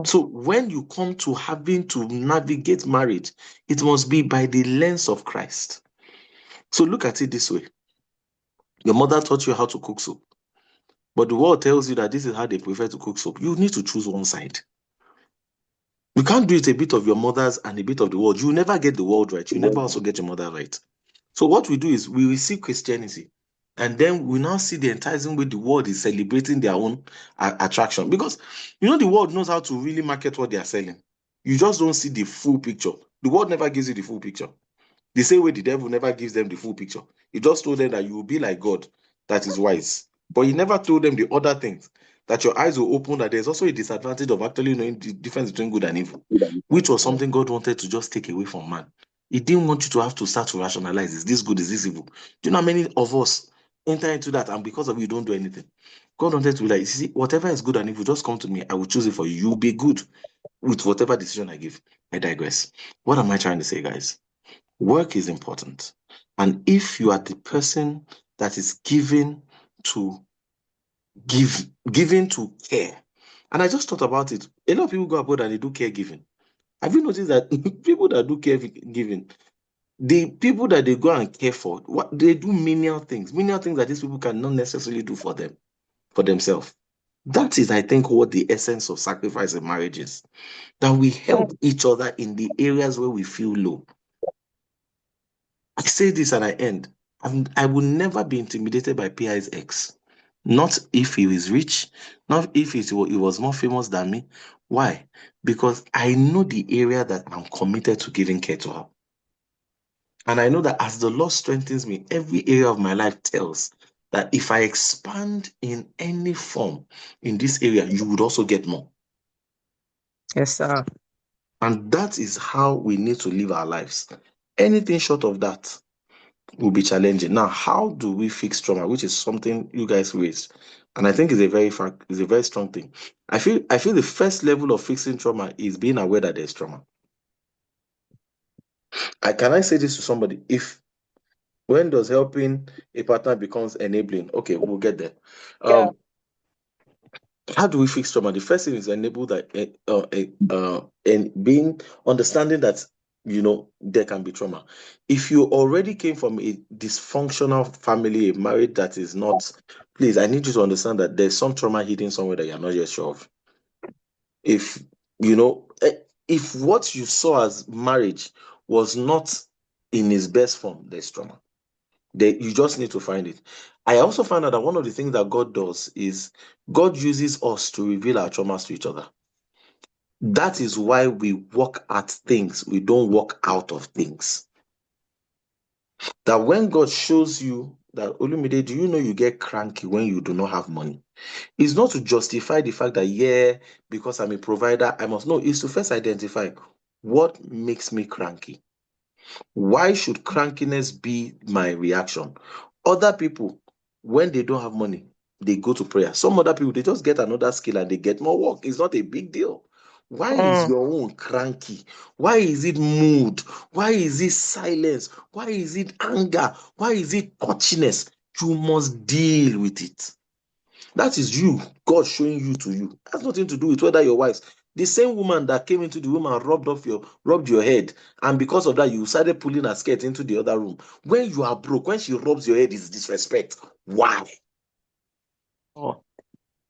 So when you come to having to navigate marriage, it must be by the lens of Christ. So look at it this way. Your mother taught you how to cook soup, but the world tells you that this is how they prefer to cook soup. You need to choose one side. You can't do it a bit of your mother's and a bit of the world. You never get the world right. You never also get your mother right. So what we do is we receive Christianity, and then we now see the enticing way the world is celebrating their own attraction. Because, the world knows how to really market what they are selling. You just don't see the full picture. The world never gives you the full picture. The same way the devil never gives them the full picture. He just told them that you will be like God, that is wise. But he never told them the other things, that your eyes will open, that there's also a disadvantage of actually knowing the difference between good and evil, which was something God wanted to just take away from man. He didn't want you to have to start to rationalize, is this good, is this evil? Do you know how many of us enter into that, and because of you don't do anything? God wanted to be like, you see, whatever is good and evil, just come to me. I will choose it for you. You'll be good with whatever decision I give. I digress. What am I trying to say, guys? Work is important. And if you are the person that is giving to care, and I just thought about it, a lot of people go abroad and they do caregiving. Have you noticed that people that do caregiving, the people that they go and care for, what they do menial things that these people cannot necessarily do for themselves. That is, I think, what the essence of sacrifice in marriage is. That we help each other in the areas where we feel low. I say this and I end. I will never be intimidated by PI's ex. Not if he is rich, not if he was more famous than me, Why? Because I know the area that I'm committed to giving care to her. And I know that as the Lord strengthens me, every area of my life tells that if I expand in any form in this area, you would also get more. Yes, sir. And that is how we need to live our lives. Anything short of that will be challenging. Now, how do we fix trauma, which is something you guys raised? And I think it's a very strong thing. I feel the first level of fixing trauma is being aware that there's trauma. Can I say this to somebody? If when does helping a partner becomes enabling? Okay, we'll get there. Yeah. How do we fix trauma? The first thing is enable that and being understanding that there can be trauma. If you already came from a dysfunctional family, a marriage that is not, please, I need you to understand that there's some trauma hidden somewhere that you're not yet sure of. If if what you saw as marriage was not in its best form, there's trauma. You just need to find it. I also found out that one of the things that God does is God uses us to reveal our traumas to each other. That is why we walk at things, we don't walk out of things. That when God shows you that, Olumide, do you know you get cranky when you do not have money? It's not to justify the fact that, yeah, because I'm a provider, I must know. It's to first identify what makes me cranky. Why should crankiness be my reaction? Other people, when they don't have money, they go to prayer. Some other people, they just get another skill and they get more work. It's not a big deal. Why is your own cranky? Why is it mood? Why is it silence? Why is it anger? Why is it touchiness? You must deal with it. That is you, God showing you to you. That's nothing to do with whether your wives. The same woman that came into the room and rubbed your head, and because of that, you started pulling her skirt into the other room. When you are broke, when she rubs your head, is disrespect. Why? Oh.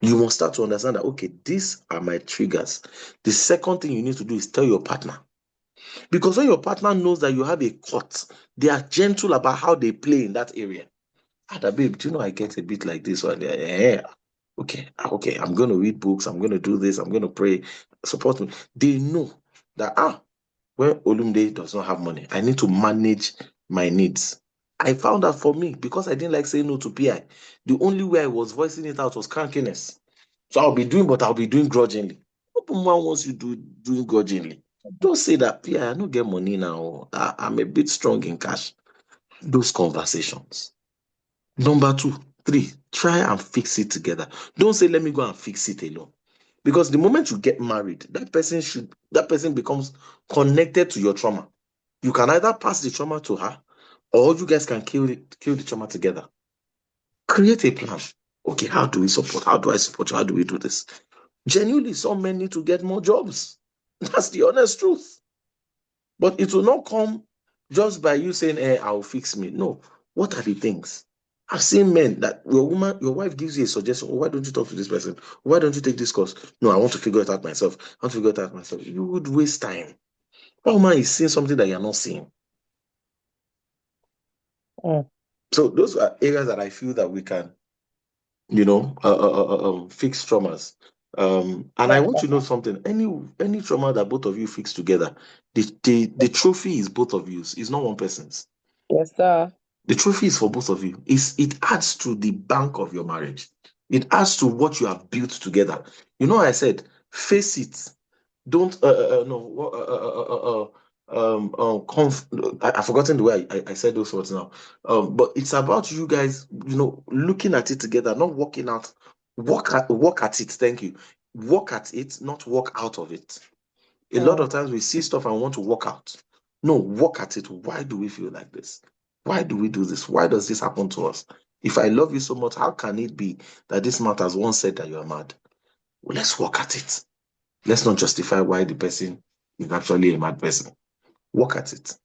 You must start to understand that, okay, these are my triggers. The second thing you need to do is tell your partner. Because when your partner knows that you have a cut, they are gentle about how they play in that area. Babe, do you know I get a bit like this one? Yeah. Okay, I'm going to read books. I'm going to do this. I'm going to pray. Support me. They know that, when Olumide does not have money, I need to manage my needs. I found that for me, because I didn't like saying no to PI, the only way I was voicing it out was crankiness. So I'll be doing, but I'll be doing grudgingly. Open one wants you doing grudgingly. Don't say that, PI, I don't get money now. I'm a bit strong in cash. Those conversations. Number 2, 3, try and fix it together. Don't say, let me go and fix it alone. Because the moment you get married, that person becomes connected to your trauma. You can either pass the trauma to her, or you guys can kill the trauma together. Create a plan. Okay, how do we support? How do I support you? How do we do this? Genuinely, some men need to get more jobs. That's the honest truth. But it will not come just by you saying, I'll fix me. No. What are the things? I've seen men that your wife gives you a suggestion. Oh, why don't you talk to this person? Why don't you take this course? No, I want to figure it out myself. I want to figure it out myself. You would waste time. Oh man is seeing something that you're not seeing. So those are areas that I feel that we can, fix traumas. And I want to know something. Any trauma that both of you fix together, the trophy is both of you. It's not one person's. Yes, sir. The trophy is for both of you. It adds to the bank of your marriage. It adds to what you have built together. I said, face it. Don't no I've forgotten the way I said those words now. But it's about you guys, looking at it together, not walking out. Walk at it. Thank you. Walk at it, not walk out of it. A lot of times we see stuff and want to walk out. No, walk at it. Why do we feel like this? Why do we do this? Why does this happen to us? If I love you so much, how can it be that this man has once said that you are mad? Well, let's walk at it. Let's not justify why the person is actually a mad person. Walk at it.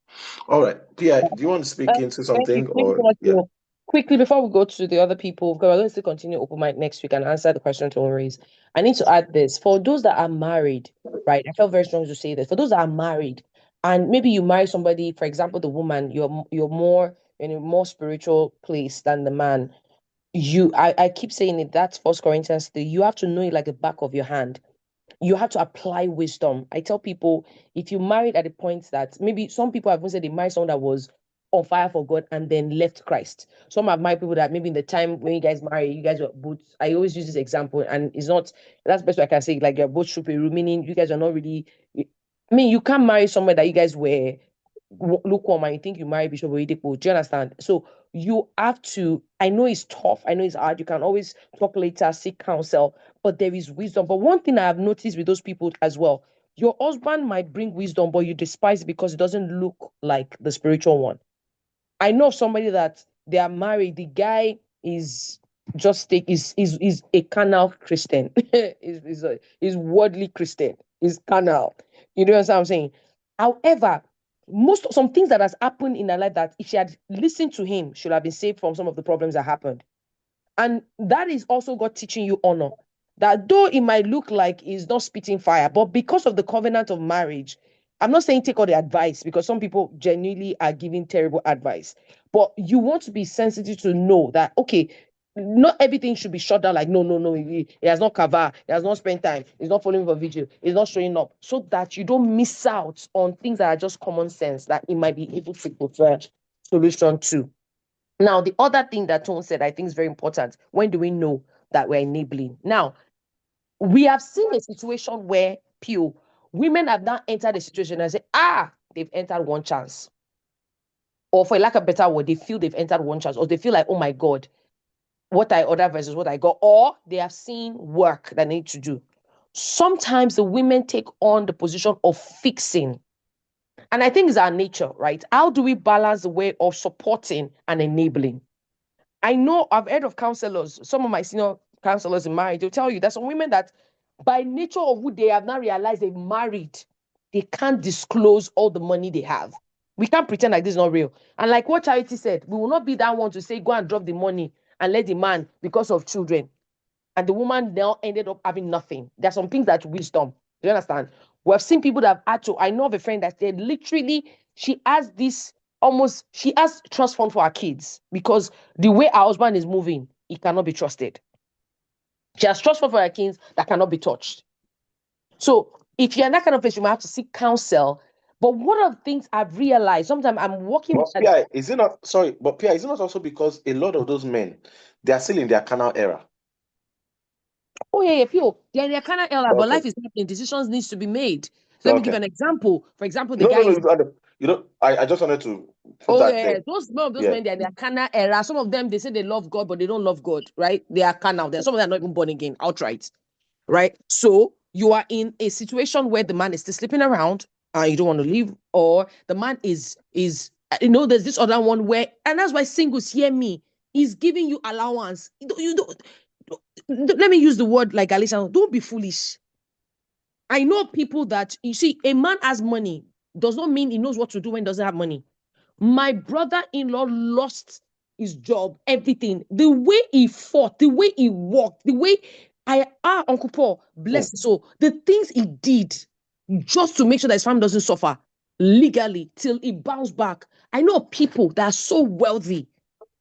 All right. Pia, do you want to speak into Thank you. something Thank you so or much. yeah? Quickly, before we go to the other people, because we're going to continue open mic next week and answer the questions to raise. I need to add this. For those that are married, right? I felt very strong to say this. For those that are married, and maybe you marry somebody, for example, the woman, you're more in a more spiritual place than the man. I keep saying it, that's First Corinthians 3. You have to know it like the back of your hand. you have to apply wisdom. I tell people, if you married at the point that maybe some people have even said they married someone that was on fire for God and then left Christ. Some have married people that maybe in the time when you guys marry, you guys were both. I always use this example, and it's not that's the best way I can say. Like you're both super, meaning you guys are not really. I mean, you can't marry someone that you guys were lukewarm and you think you marry Bishop Oyedepo. Do you understand? So you have to. I know it's tough. I know it's hard. You can always talk later, seek counsel, but there is wisdom. But one thing I have noticed with those people as well, your husband might bring wisdom, but you despise it because it doesn't look like the spiritual one. I know of somebody that they are married. The guy is just take is a carnal Christian. Is worldly Christian. Is carnal. You know what I'm saying? However, some things that has happened in her life that if she had listened to him, should have been saved from some of the problems that happened. And that is also God teaching you honor. That though it might look like he's not spitting fire, but because of the covenant of marriage, I'm not saying take all the advice because some people genuinely are giving terrible advice. But you want to be sensitive to know that, okay, not everything should be shut down like, no, no, no, he has not cover, he has not spent time, he's not following for video, he's not showing up, so that you don't miss out on things that are just common sense that it might be able to prefer solution to. Now, the other thing that Tone said, I think is very important. When do we know that we're enabling? Now, we have seen a situation where women have now entered a situation and say, they've entered one chance. Or for lack of a better word, they feel they've entered one chance, or they feel like, oh my God, what I order versus what I got, or they have seen work that they need to do. Sometimes the women take on the position of fixing. And I think it's our nature, right? How do we balance the way of supporting and enabling? I know I've heard of counselors, some of my senior counselors in marriage, they'll tell you there's some women that by nature of who they have now realized they've married, they can't disclose all the money they have. We can't pretend like this is not real. And like what Charity said, we will not be that one to say, go and drop the money and let the man because of children. And the woman now ended up having nothing. There's some things that's wisdom. Do you understand? We have seen people that have had to. I know of a friend that said literally she has trust fund for her kids because the way her husband is moving, he cannot be trusted. She has trust fund for her kids that cannot be touched. So if you're in that kind of place, you might have to seek counsel. But one of the things I've realized, sometimes I'm working But with Pia, is it not sorry? But Pia, is it not also because a lot of those men they are still in their carnal era? Oh yeah, people. They're kind of elder, but Okay. life is happening. Decisions needs to be made. So let me give Okay. an example. For example, the No, guy no, no. is. I just wanted to put Oh that yeah, there. some of those Yeah. men, they're carnal era. Some of them they say they love God, but they don't love God, right? They are carnal. There, some of them are not even born again outright, right? So you are in a situation where the man is still sleeping around, and you don't want to leave, or the man is there's this other one where, and that's why singles hear me. He's giving you allowance. You don't let me use the word like Alicia. Don't be foolish. I know people that you see, a man has money does not mean he knows what to do when he doesn't have money. My brother-in-law lost his job, everything. The way he fought, the way he walked, the way Uncle Paul, bless his soul, the things he did just to make sure that his family doesn't suffer legally till he bounced back. I know people that are so wealthy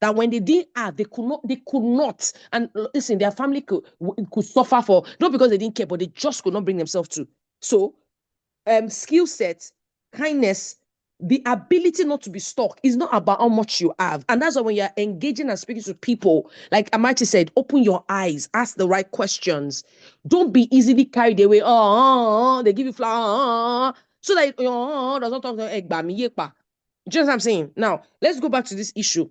that when they didn't have, they could not. And listen, their family could suffer for not because they didn't care, but they just could not bring themselves to. So skill sets, kindness, the ability not to be stuck is not about how much you have. And that's why when you're engaging and speaking to people, like Amachi said, open your eyes, ask the right questions. Don't be easily carried away. They give you flower. So that does not talk to egg me yepa. Do you know what I'm saying? Now, let's go back to this issue.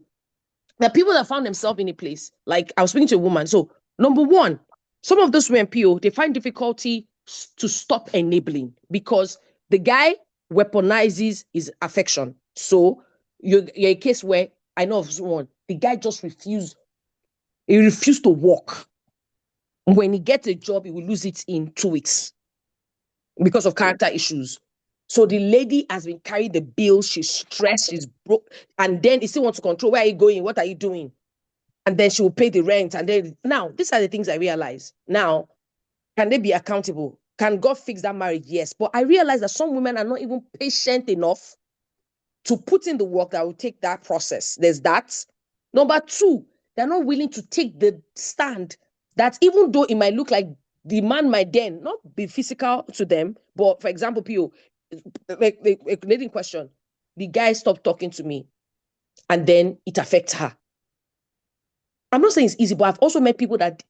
There are people that found themselves in a place, like I was speaking to a woman. So, number one, some of those women PO, they find difficulty to stop enabling because the guy weaponizes his affection. So, you're a case where I know of someone, the guy just he refused to work. When he gets a job, he will lose it in 2 weeks because of character issues. So the lady has been carrying the bill, she's stressed, she's broke, and then he still wants to control where are you going, what are you doing? And then she will pay the rent. And then now, these are the things I realize. Now, can they be accountable? Can God fix that marriage? Yes. But I realize that some women are not even patient enough to put in the work that will take that process. There's that. Number two, they're not willing to take the stand that even though it might look like the man might then not be physical to them, but for example, Pio, like a lady in question, the guy stopped talking to me, and then it affects her. I'm not saying it's easy, but I've also met people that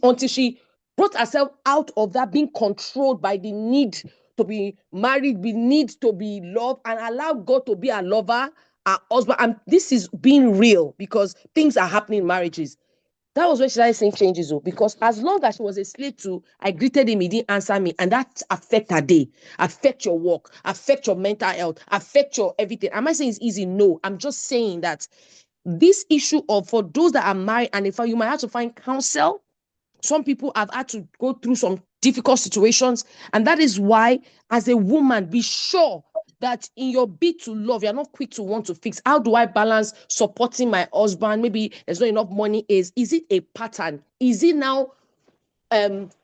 until she brought herself out of that being controlled by the need to be married, the need to be loved, and allow God to be a lover, a husband. And this is being real because things are happening in marriages. That was when she started seeing changes, because as long as she was a slave to, I greeted him, he didn't answer me, and that affect her day, affect your work, affect your mental health, affect your everything. Am I saying it's easy? No, I'm just saying that this issue of, for those that are married, and if you might have to find counsel. Some people have had to go through some difficult situations, and that is why, as a woman, be sure that in your bid to love, you're not quick to want to fix. How do I balance supporting my husband? Maybe there's not enough money. Is it a pattern? Is it now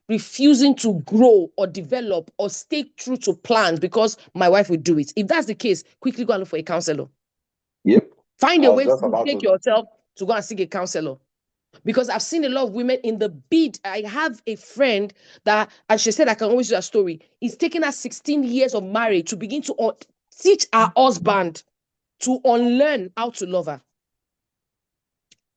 refusing to grow or develop or stay true to plans because my wife will do it? If that's the case, quickly go and look for a counselor. Yep. Find I a was way just to about take to. yourself to go and seek a counselor. Because I've seen a lot of women in the bid. I have a friend that, and she said I can always use a story. It's taken her 16 years of marriage to begin to teach her husband to unlearn how to love her.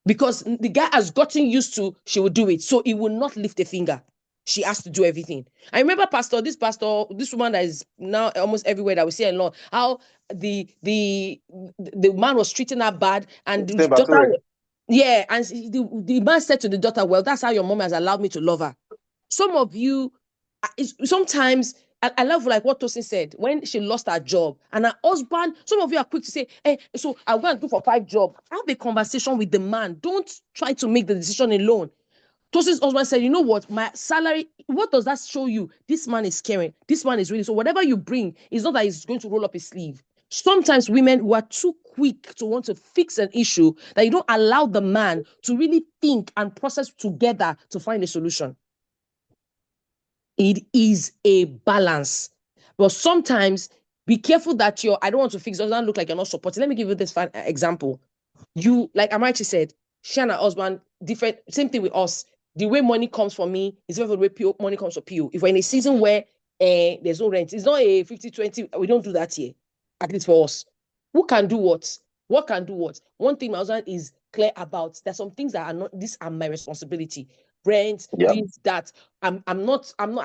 Because the guy has gotten used to, she will do it. So he will not lift a finger. She has to do everything. I remember this woman that is now almost everywhere that we see a lot, how the man was treating her bad, and the daughter, yeah, and the man said to the daughter, well, that's how your mom has allowed me to love her. Some of you, sometimes, I love like what Tosin said, when she lost her job and her husband, some of you are quick to say, hey, so I'll go and do for 5 jobs. Have a conversation with the man. Don't try to make the decision alone. Tosin's husband said, you know what, my salary, what does that show you? This man is caring. This man is really, so whatever you bring, it's not that he's going to roll up his sleeve. Sometimes women who are too quick to want to fix an issue, that you don't allow the man to really think and process together to find a solution. It is a balance. But sometimes be careful that I don't want to fix, doesn't look like you're not supporting. Let me give you this example. You, like Amachi said, she and her husband, different, same thing with us. The way money comes for me is different from the way money comes for PO. If we're in a season where there's no rent, it's not a 50-20, we don't do that here, at least for us. Who can do what? What can do what? One thing my husband is clear about, there's some things that are not, these are my responsibility. Rent, this, that. I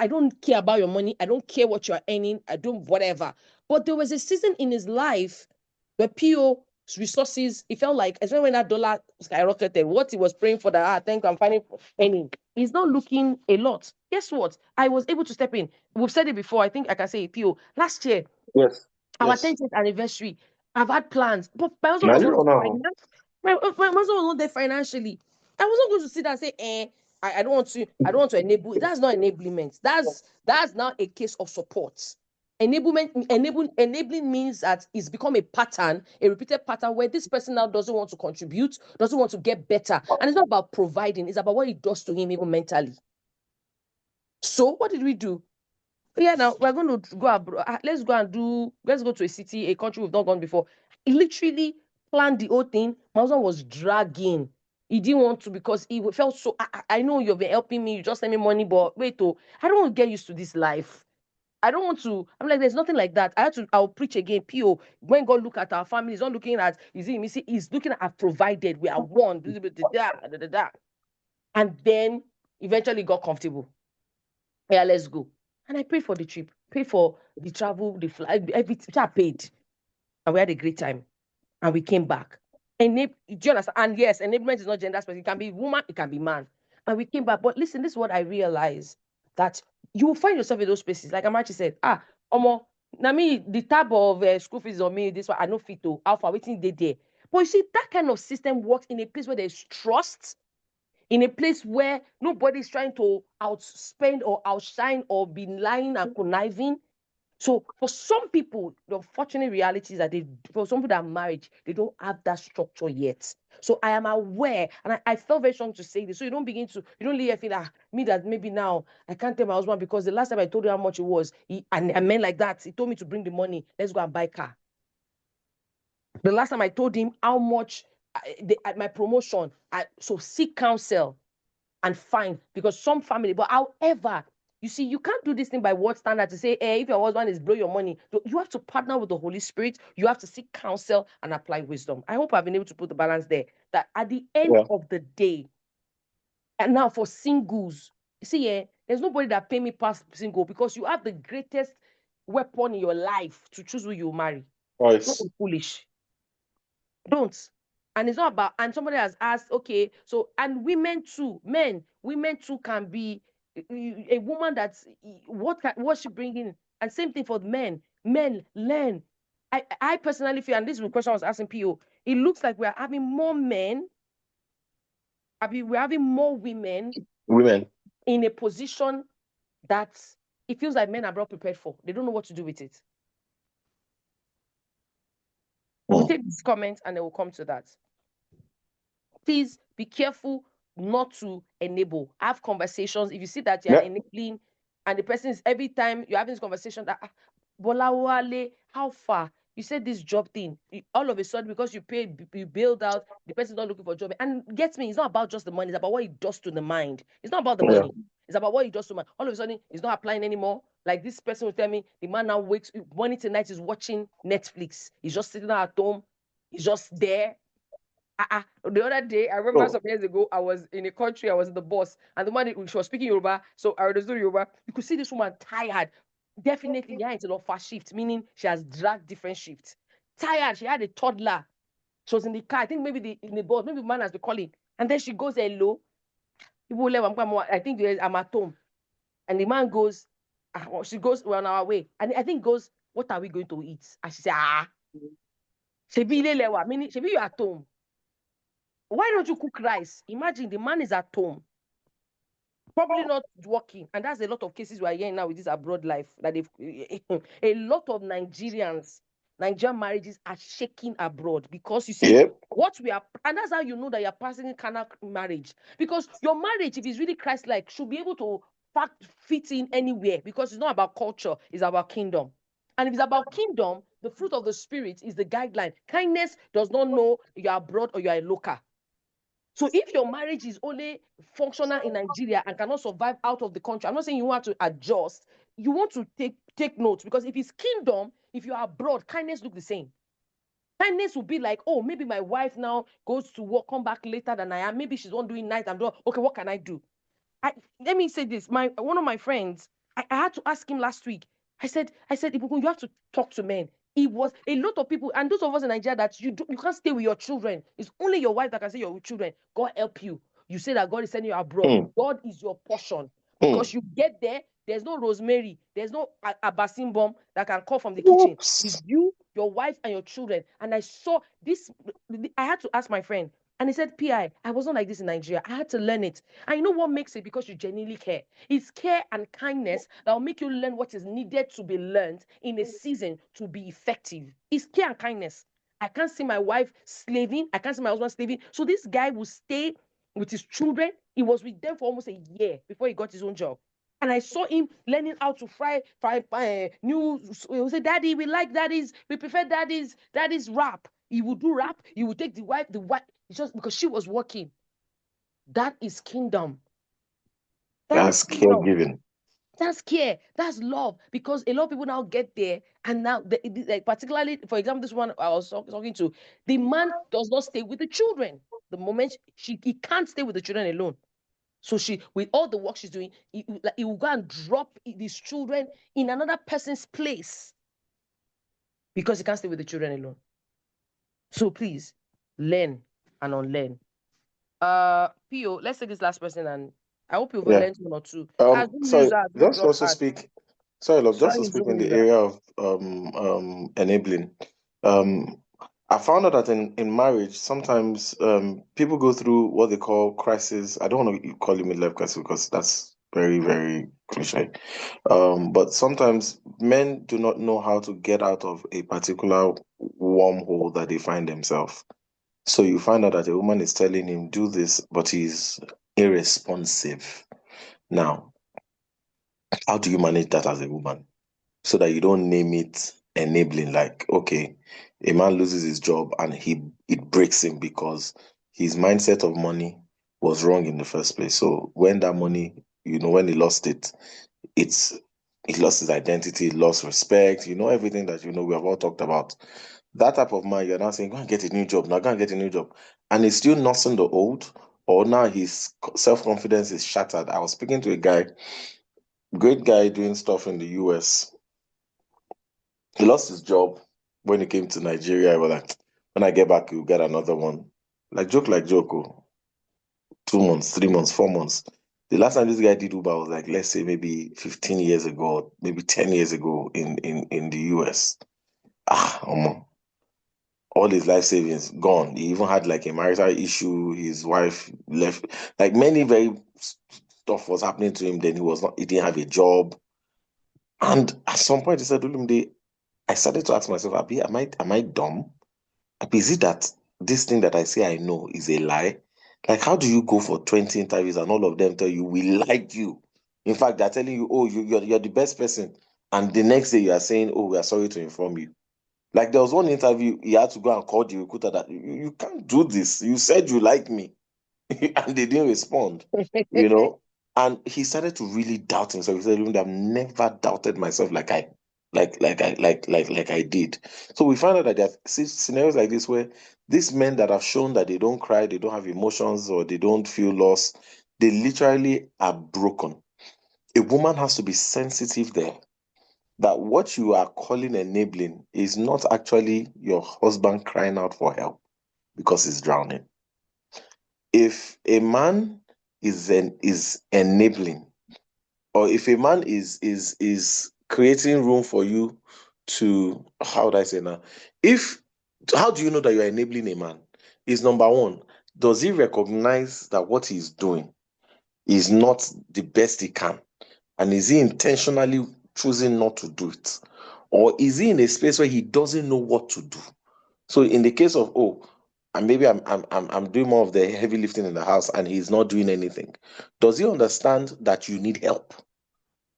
don't care about your money. I don't care what you're earning. I don't, whatever. But there was a season in his life where PO resources, it felt like, especially when that dollar skyrocketed, what he was praying for, that I think I'm finding earning, he's not looking a lot. Guess what? I was able to step in. We've said it before. I think I can say it, PO. Last year, our 10th anniversary, I've had plans, but my husband was not financially. My husband was not there financially. I was not going to sit there and say, I don't want to enable. That's not enablement. That's not a case of support. Enabling means that it's become a pattern, a repeated pattern where this person now doesn't want to contribute, doesn't want to get better. And it's not about providing, it's about what it does to him even mentally. So what did we do? Yeah, now we're going to go abroad. Let's go to a city, a country we've not gone before. He literally planned the whole thing. My husband was dragging. He didn't want to because he felt so. I know you've been helping me. You just send me money, but wait, I don't want to get used to this life. I don't want to. I'm like, there's nothing like that. I'll preach again. PO, when God look at our family, he's not looking at, he's looking at provided. We are one. And then eventually got comfortable. Yeah, let's go. And I paid for the trip, paid for the travel, the flight, everything. I paid. And we had a great time. And we came back. Do you understand? And yes, enablement is not gender specific. It can be woman, it can be man. And we came back. But listen, this is what I realized, that you will find yourself in those spaces. Like Amachi said, Omo, now me, the tab of school fees on me, this one, I know fit to alpha, waiting they there. But you see, that kind of system works in a place where there's trust, in a place where nobody's trying to outspend or outshine or be lying and conniving. So for some people, the unfortunate reality is that for some people that are married, they don't have that structure yet. So I am aware, and I felt very strong to say this. So you don't leave feel me that maybe now I can't tell my husband because the last time I told him how much it was, and I meant like that, he told me to bring the money. Let's go and buy a car. The last time I told him how much my promotion, so seek counsel. and fine, because some family, but however, you see, you can't do this thing by word standard to say, hey, if your husband is blow your money. You have to partner with the Holy Spirit. You have to seek counsel and apply wisdom. I hope I've been able to put the balance there. That at the end Yeah. of the day, and now for singles, see, there's nobody that pay me past single, because you have the greatest weapon in your life to choose who you marry. Don't Choice. be foolish. Don't. And it's not about, and somebody has asked, okay, so, and women too, women too can be a woman that's, what's she bringing? And same thing for men. Men, learn. I personally feel, and this is the question I was asking PO, it looks like we're having more men, we're having more women Women. in a position that it feels like men are not prepared for. They don't know what to do with it. We'll Hmm. take this comment and then we'll come to that. Please be careful not to enable. Have conversations. If you see that you're Yeah. enabling, and the person is, every time you're having this conversation, that Bola Wale, how far? You said this job thing. All of a sudden, because you build out, the person's not looking for a job. And get me, it's not about just the money, it's about what it does to the mind. It's not about the Yeah. money. It's about what it does to mind. All of a sudden, it's not applying anymore. Like this person will tell me, the man now wakes morning to night is watching Netflix. He's just sitting at home. He's just there. The other day, I remember Oh, some years ago, I was in a country, I was in the bus, and the woman, she was speaking Yoruba, so I understood Yoruba. You could see this woman tired. Definitely, yeah, it's a lot fast shift, meaning she has dragged different shifts. Tired, she had a toddler. She was in the car, I think maybe in the bus, maybe the man has been calling. And then she goes, hello. I think I'm at home. And the man goes, she goes, we're on our way. And I think goes, what are we going to eat? And she said, Shebi ile lewa, meaning, Shebi you're at home. Why don't you cook rice? Imagine the man is at home, probably not working. And that's a lot of cases we are hearing now with this abroad life. That they've a lot of Nigerian marriages are shaking abroad, because you see yep. what we are, and that's how you know that you're passing in carnal marriage. Because your marriage, if it's really Christ-like, should be able to fit in anywhere, because it's not about culture, it's about kingdom. And if it's about kingdom, the fruit of the spirit is the guideline. Kindness does not know you're abroad or you're a local. So if your marriage is only functional in Nigeria and cannot survive out of the country, I'm not saying you want to adjust. You want to take notes, because if it's kingdom, if you're abroad, kindness look the same. Kindness will be like, oh, maybe my wife now goes to work, come back later than I am. Maybe she's not doing night. I'm doing okay. What can I do? Let me say this. One of my friends, I had to ask him last week. I said, Ibukun, you have to talk to men. It was a lot of people, and those of us in Nigeria, that you can't stay with your children. It's only your wife that can stay with your children. God help you. You say that God is sending you abroad. Hmm. God is your portion, Hmm. because you get there. There's no rosemary. There's no abasim bomb that can call from the kitchen. It's Oops. you, your wife, and your children. And I saw this. I had to ask my friend, and he said, I wasn't like this in Nigeria. I had to learn it. And you know what makes it? Because you genuinely care. It's care and kindness that will make you learn what is needed to be learned in a season to be effective. It's care and kindness. I can't see my wife slaving. I can't see my husband slaving. So this guy will stay with his children. He was with them for almost a year before he got his own job. And I saw him learning how to fry new. He would say, Daddy, we like daddies. We prefer daddy's wrap. He would do wrap. He would take the wife. It's just because she was working. That is kingdom. That is That's kingdom. caregiving. That's care. That's love. Because a lot of people now get there, and now, like particularly, for example, this one I was talking to, the man does not stay with the children. The moment he can't stay with the children alone. So with all the work she's doing, he will go and drop these children in another person's place, because he can't stay with the children alone. So please learn and unlearn. Pio, let's take this last person, and I hope you've Yeah. learned one or two. As Zoom Sorry, user, Zoom just drop also hard. speak. Sorry, love, just to Sorry, speak Zoom in the user. area of enabling. Um, I found out that in marriage, sometimes people go through what they call crisis. I don't want to call it midlife crisis, because that's very, very cliche. But sometimes men do not know how to get out of a particular wormhole that they find themselves. So you find out that a woman is telling him, do this, but he's irresponsive. Now, how do you manage that as a woman so that you don't name it enabling? Like, okay, a man loses his job and it breaks him because his mindset of money was wrong in the first place. So when that money, when he lost it, he lost his identity, lost respect, everything that we have all talked about. That type of man, you're now saying, go and get a new job, now go and get a new job. And he's still nursing the old, or now his self-confidence is shattered. I was speaking to a guy, great guy doing stuff in the US. He lost his job when he came to Nigeria. He was like, when I get back, you'll get another one. Like joke, oh. 2 months, 3 months, 4 months. The last time this guy did Uber was like, let's say maybe 15 years ago, maybe 10 years ago in the US. All his life savings gone. He even had like a marital issue. His wife left. Like many very stuff was happening to him. Then he didn't have a job. And at some point he said, Olumide, I started to ask myself, Abi, am I dumb? Abi, is it that this thing that I say I know is a lie? Like, how do you go for 20 interviews and all of them tell you we like you? In fact, they're telling you, oh, you're the best person. And the next day you are saying, oh, we are sorry to inform you. Like there was one interview, he had to go and call the recruiter that you can't do this. You said you like me, and they didn't respond, you know. And he started to really doubt himself. He said, "Look, I've never doubted myself like I did." So we found out that there are scenarios like this where these men that have shown that they don't cry, they don't have emotions, or they don't feel loss, they literally are broken. A woman has to be sensitive there that what you are calling enabling is not actually your husband crying out for help because he's drowning. If a man is enabling, or if a man is creating room for you to, how would I say now? How do you know that you're enabling a man? Is number one, does he recognize that what he's doing is not the best he can? And is he intentionally choosing not to do it? Or is he in a space where he doesn't know what to do? So in the case of, and maybe I'm doing more of the heavy lifting in the house and he's not doing anything, does he understand that you need help?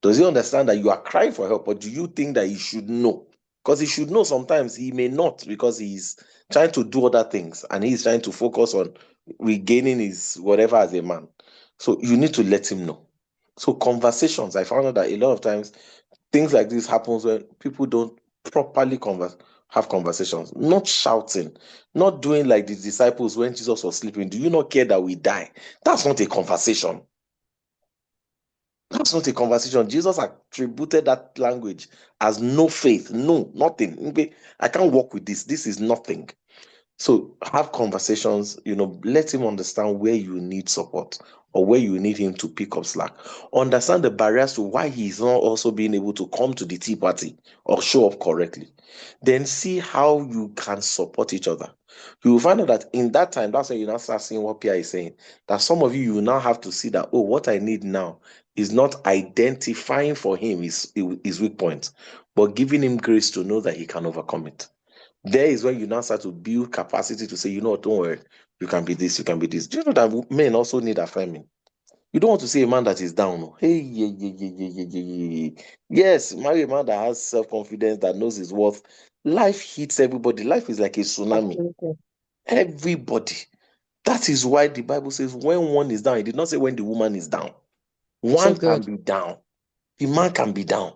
Does he understand that you are crying for help? Or do you think that he should know? Because he should know sometimes he may not, because he's trying to do other things and he's trying to focus on regaining his whatever as a man. So you need to let him know. So conversations, I found out that a lot of times things like this happens when people don't properly have conversations, not shouting, not doing like the disciples when Jesus was sleeping. Do you not care that we die? That's not a conversation. That's not a conversation. Jesus attributed that language as no faith, no, nothing. I can't work with this. This is nothing. So have conversations, let him understand where you need support or where you need him to pick up slack. Understand the barriers to why he's not also being able to come to the tea party or show up correctly. Then see how you can support each other. You will find out that in that time, that's when you now start seeing what Pia is saying. That some of you will now have to see that, what I need now is not identifying for him his weak points, but giving him grace to know that he can overcome it. There is when you now start to build capacity to say, don't worry, you can be this, you can be this. Do you know that men also need affirming? You don't want to see a man that is down. Oh. Hey, yeah, yeah, yeah, yeah, yeah, yeah, yeah. Yes, marry a man that has self-confidence, that knows his worth. Life hits everybody. Life is like a tsunami. Absolutely. Everybody. That is why the Bible says when one is down, it did not say when the woman is down. So One can good. be down. The man can be down.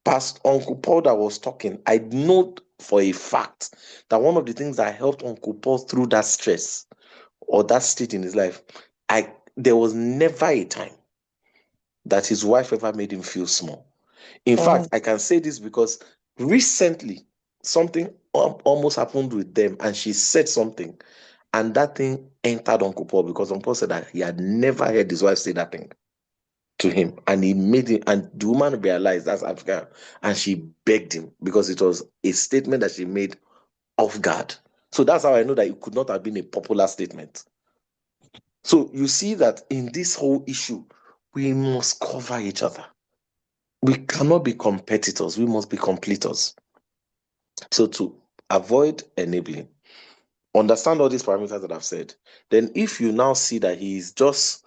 Past Uncle Paul that was talking, I know for a fact that one of the things that helped Uncle Paul through that stress or that state in his life, there was never a time that his wife ever made him feel small. In fact, I can say this because recently something almost happened with them, and she said something, and that thing entered Uncle Paul because Uncle Paul said that he had never heard his wife say that thing to him, and he made him, and the woman realized that's Africa, and she begged him because it was a statement that she made off guard. So that's how I know that it could not have been a popular statement. So you see that in this whole issue, we must cover each other. We cannot be competitors, we must be completers. So to avoid enabling, understand all these parameters that I've said. Then if you now see that he is just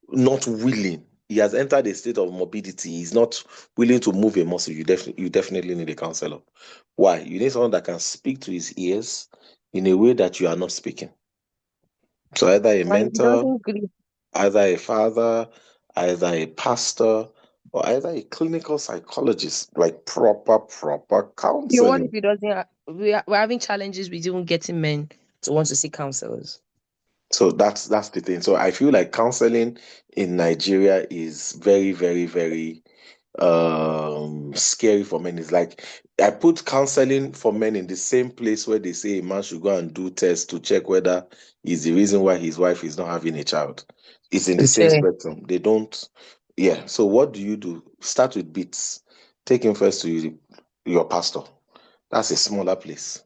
not willing, he has entered a state of morbidity, he's not willing to move a muscle, you definitely need a counselor. Why? You need someone that can speak to his ears in a way that you are not speaking. So either a And if he mentor, doesn't agree, either a father, either a pastor, or either a clinical psychologist, like proper what if counseling. he doesn't? We're having challenges with even getting men to want to see counselors. So that's the thing. So I feel like counseling in Nigeria is very, very, very scary for men. It's like I put counseling for men in the same place where they say a man should go and do tests to check whether is the reason why his wife is not having a child. It's in the To same say, spectrum. They don't. Yeah. So what do you do? Start with bits. Take him first to your pastor. That's a smaller place.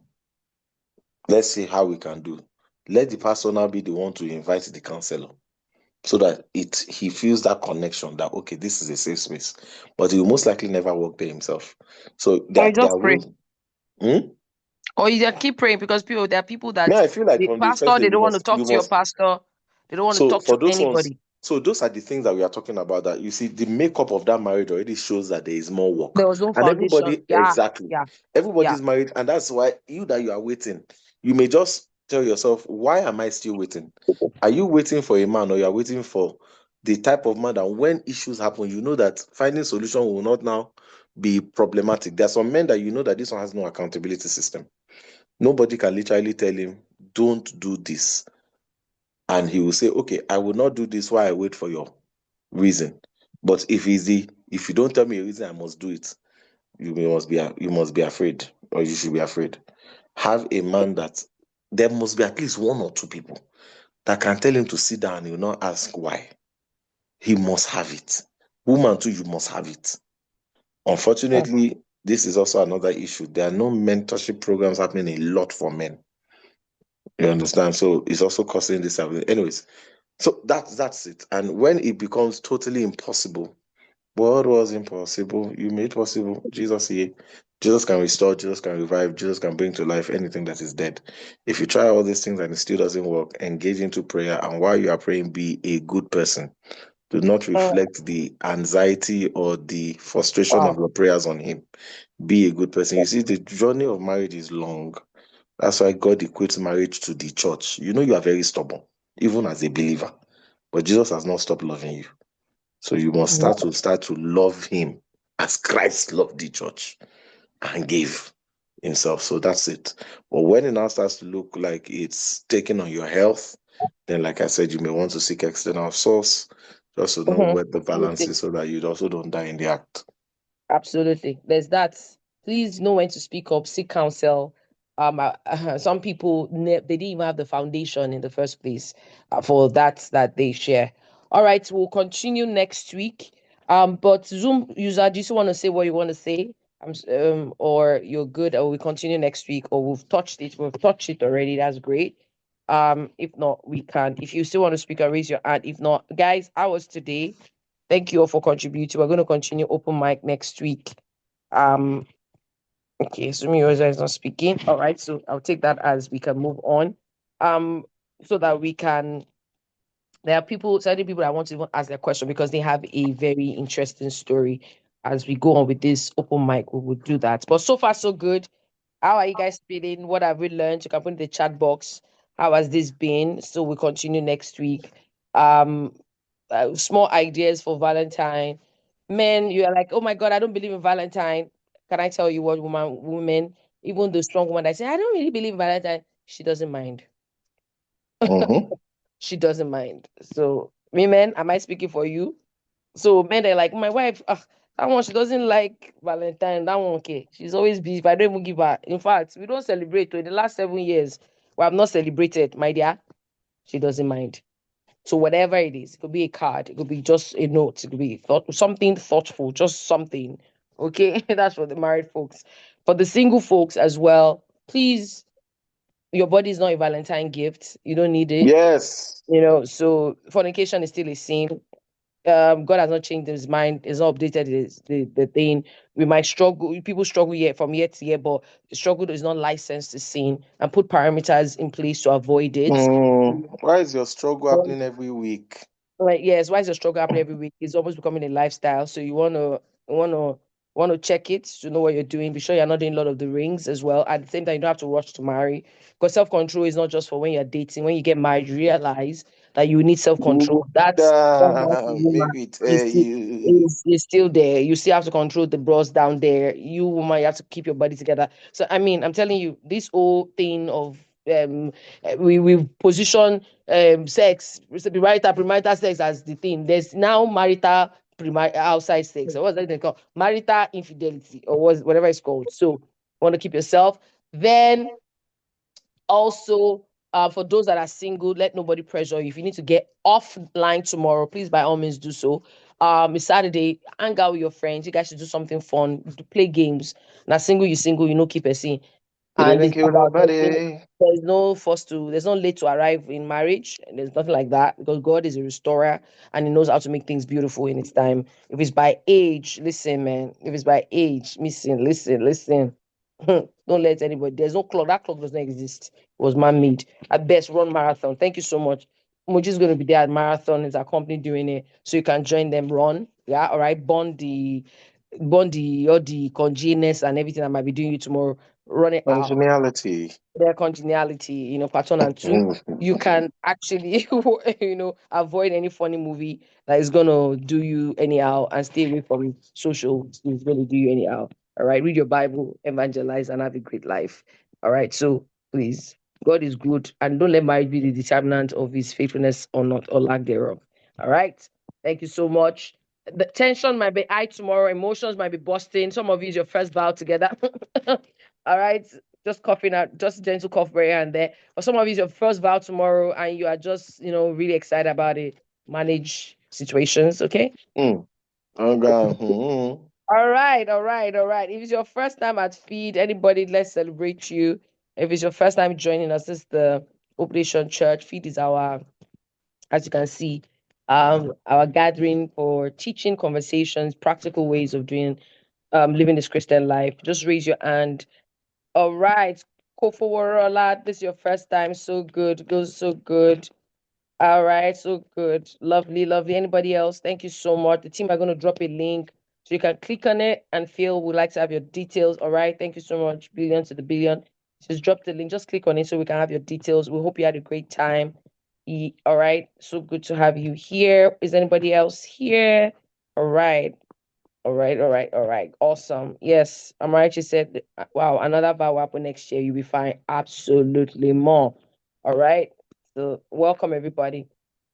Let's see how we can do. Let the pastor now be the one to invite the counselor so that he feels that connection that okay, this is a safe space. But he will most likely never work there himself. So or you there just are pray, ways. Hmm? or you just keep praying because there are people Me, that I feel like the from the first pastor day they don't want to talk you to your must. pastor, they don't want to So talk for to those ones, anybody. so those are the things that we are talking about. That you see, the makeup of that marriage already shows that there is more There work, was no and foundation. everybody Yeah, exactly, yeah, yeah. everybody's married, and that's why you are waiting. You may just tell yourself, why am I still waiting? Are you waiting for a man, or you are waiting for the type of man that when issues happen, you know that finding solution will not now be problematic. There are some men that you know that this one has no accountability system. Nobody can literally tell him, don't do this. And he will say, okay, I will not do this while I wait for your reason. But if you don't tell me a reason, I must do it. You must be afraid, or you should be afraid. Have a man that there must be at least one or two people that can tell him to sit down and he will not ask why. He must have it. Woman too, you must have it. Mm. Unfortunately, this is also another issue. There are no mentorship programs happening a lot for men. You understand? So it's also causing this happening. Anyways, so that's it. And when it becomes totally impossible, what was impossible, you made possible. Jesus here. Jesus can restore, Jesus can revive, Jesus can bring to life anything that is dead. If you try all these things and it still doesn't work, engage into prayer. And while you are praying, be a good person. Do not Mm. reflect the anxiety or the frustration of Wow. your prayers on him. Be a good person. You see, the journey of marriage is long. That's why God equates marriage to the church. You know, you are very stubborn, even as a believer, but Jesus has not stopped loving you. So you must start to love him as Christ loved the church and gave himself. So that's it. But when it now starts to look like it's taking on your health, then like I said, you may want to seek external source just to know where the balance Absolutely. is so that you also don't die in the act. Absolutely. There's that. Please know when to speak up, seek counsel. Some people they didn't even have the foundation in the first place for that they share. All right, we'll continue next week. But Zoom user, do you still want to say what you want to say? Or you're good, or we continue next week, or we've touched it. We've touched it already. That's great. If not, we can. If you still want to speak, raise your hand. If not, guys, I was today. Thank you all for contributing. We're going to continue open mic next week. Um, okay, so Rosa is not speaking. All right, so I'll take that as we can move on. Um, so that we can. There are certain people that want to even ask their question because they have a very interesting story. As we go on with this open mic, we will do that. But so far, so good. How are you guys feeling? What have we learned? You can put in the chat box. How has this been? So we'll continue next week. Um, small ideas for Valentine. Men, you are like, oh my God, I don't believe in Valentine. Can I tell you what, women, even the strong woman that say, I don't really believe in Valentine, she doesn't mind. Mm-hmm. She doesn't mind. So, women, am I speaking for you? So, men, they're like, my wife, that one, she doesn't like Valentine. That one, okay. She's always busy, but I don't even give her. In fact, we don't celebrate. In the last 7 years, we have not celebrated, my dear. She doesn't mind. So whatever it is, it could be a card, it could be just a note, it could be something thoughtful, just something. Okay, that's for the married folks. For the single folks as well, please, your body is not a Valentine gift. You don't need it. Yes. So fornication is still a sin. God has not changed his mind. It's not updated the thing. We might struggle. People struggle yet from year to year, but struggle is not licensed to sin and put parameters in place to avoid it. Why is your struggle happening every week? Like, yes, why is your struggle happening every week? It's almost becoming a lifestyle. So you wanna Want to check it to know what you're doing. Be sure you're not doing Lord of the Rings as well. At the same time, you don't have to rush to marry, because self control is not just for when you're dating. When you get married, you realize that you need self control. That's woman Maybe tell you. is still there. You still have to control the bros down there. You woman, you have to keep your body together. So I mean, I'm telling you, this whole thing of we position sex, premarital sex as the thing. There's now marital outside sex. So what's that they call marital infidelity or whatever it's called. So want to keep yourself. Then also, for those that are single, let nobody pressure you. If you need to get offline tomorrow, please by all means do so. It's Saturday, hang out with your friends. You guys should do something fun, play games. Now, single, you know, keep a scene. It And didn't it's kill about nobody. there's no late to arrive in marriage. There's nothing like that, because God is a restorer and He knows how to make things beautiful in its time. If it's by age, listen, man. If it's by age, listen. Don't let anybody. There's no clock. That clock does not exist. It was man-made. At best, run marathon. Thank you so much. Moji's going to be there at marathon. It's our company doing it, so you can join them. Run, yeah, all right. Bond the all the congeners and everything I might be doing you tomorrow. Run it out, Congeniality. their congeniality, part one and two. You can actually, avoid any funny movie that is gonna do you anyhow, and stay away from social is gonna do you anyhow. All right, read your Bible, evangelize, and have a great life. All right, so please, God is good, and don't let marriage be the determinant of His faithfulness or not, or lack thereof. All right, thank you so much. The tension might be high tomorrow, emotions might be busting. Some of you is your first vow together. All right, just coughing out, just gentle cough here and there. For some of you, it's your first vow tomorrow, and you are just, really excited about it. Manage situations, okay? Mm. Oh God. All right. If it's your first time at Feed, anybody, let's celebrate you. If it's your first time joining us, this is the Operation Church. Feed is our, as you can see, our gathering for teaching, conversations, practical ways of doing, living this Christian life. Just raise your hand. All right. Kofoworola, this is your first time. So good. Goes so good. All right. So good. Lovely, lovely. Anybody else? Thank you so much. The team are going to drop a link so you can click on it and feel would like to have your details. All right. Thank you so much. Billion to the billion. Just drop the link. Just click on it so we can have your details. We hope you had a great time. All right. So good to have you here. Is anybody else here? All right. All right. Awesome. Yes, Amarachi said, wow, another vow will happen next year. You'll be fine. Absolutely more. All right. So, welcome, everybody.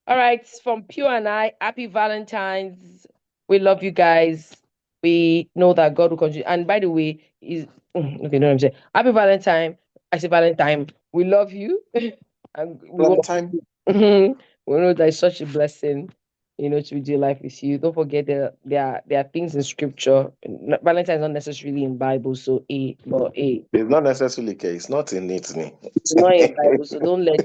All right. From Pure and I, happy Valentine's. We love you guys. We know that God will continue. And by the way, is okay, know what I'm saying? Happy Valentine. I say Valentine. We love you. And we want Valentine. we know that it's such a blessing, to do life with you. Don't forget that there are things in scripture. Valentine is not necessarily in Bible, so It's not necessarily case. It's not in it. it's not in Bible, so don't let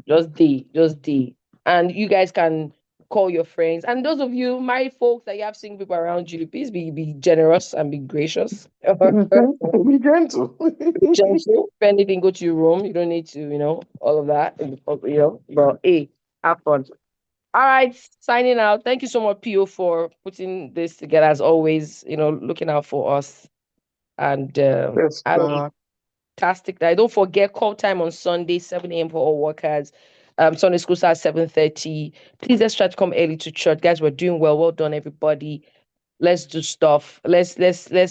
just day. And you guys can call your friends. And those of you married folks that you have single people around you, please be generous and be gracious. Be gentle. Gentle. If anything, go to your room. You don't need to, all of that. But have fun. All right, signing out. Thank you so much, Pio, for putting this together as always, looking out for us. And Yes, have a God. fantastic day. Don't forget, call time on Sunday, 7 a.m. for all workers. Sunday school starts 7:30. Please let's try to come early to church. Guys, we're doing well. Well done, everybody. Let's do stuff. Let's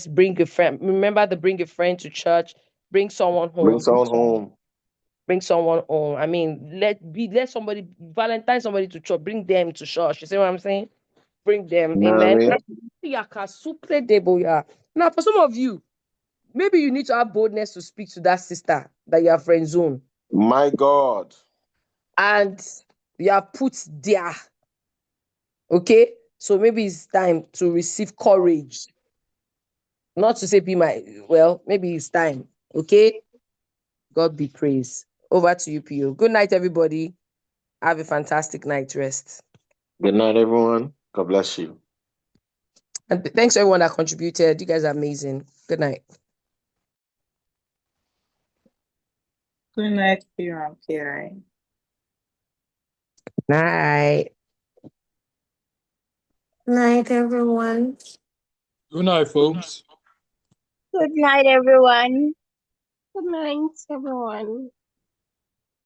bring a friend. Remember to bring a friend to church. Bring someone Bring home. someone home. Bring someone home. I mean, let somebody Valentine somebody to church. Bring them to church. You see what I'm saying? Bring them. You know what I Amen. mean? Now, for some of you, maybe you need to have boldness to speak to that sister that you are friend zone, My God. and you have put there. Okay, so maybe it's time to receive courage. Not to say be my maybe it's time. Okay, God be praised. Over to you, Pio. Good night, everybody. Have a fantastic night rest. Good night, everyone. God bless you. And thanks to everyone that contributed. You guys are amazing. Good night. Good night, Pure and PI. Night. Night, everyone. Good night, folks. Good night, everyone. Good night, everyone.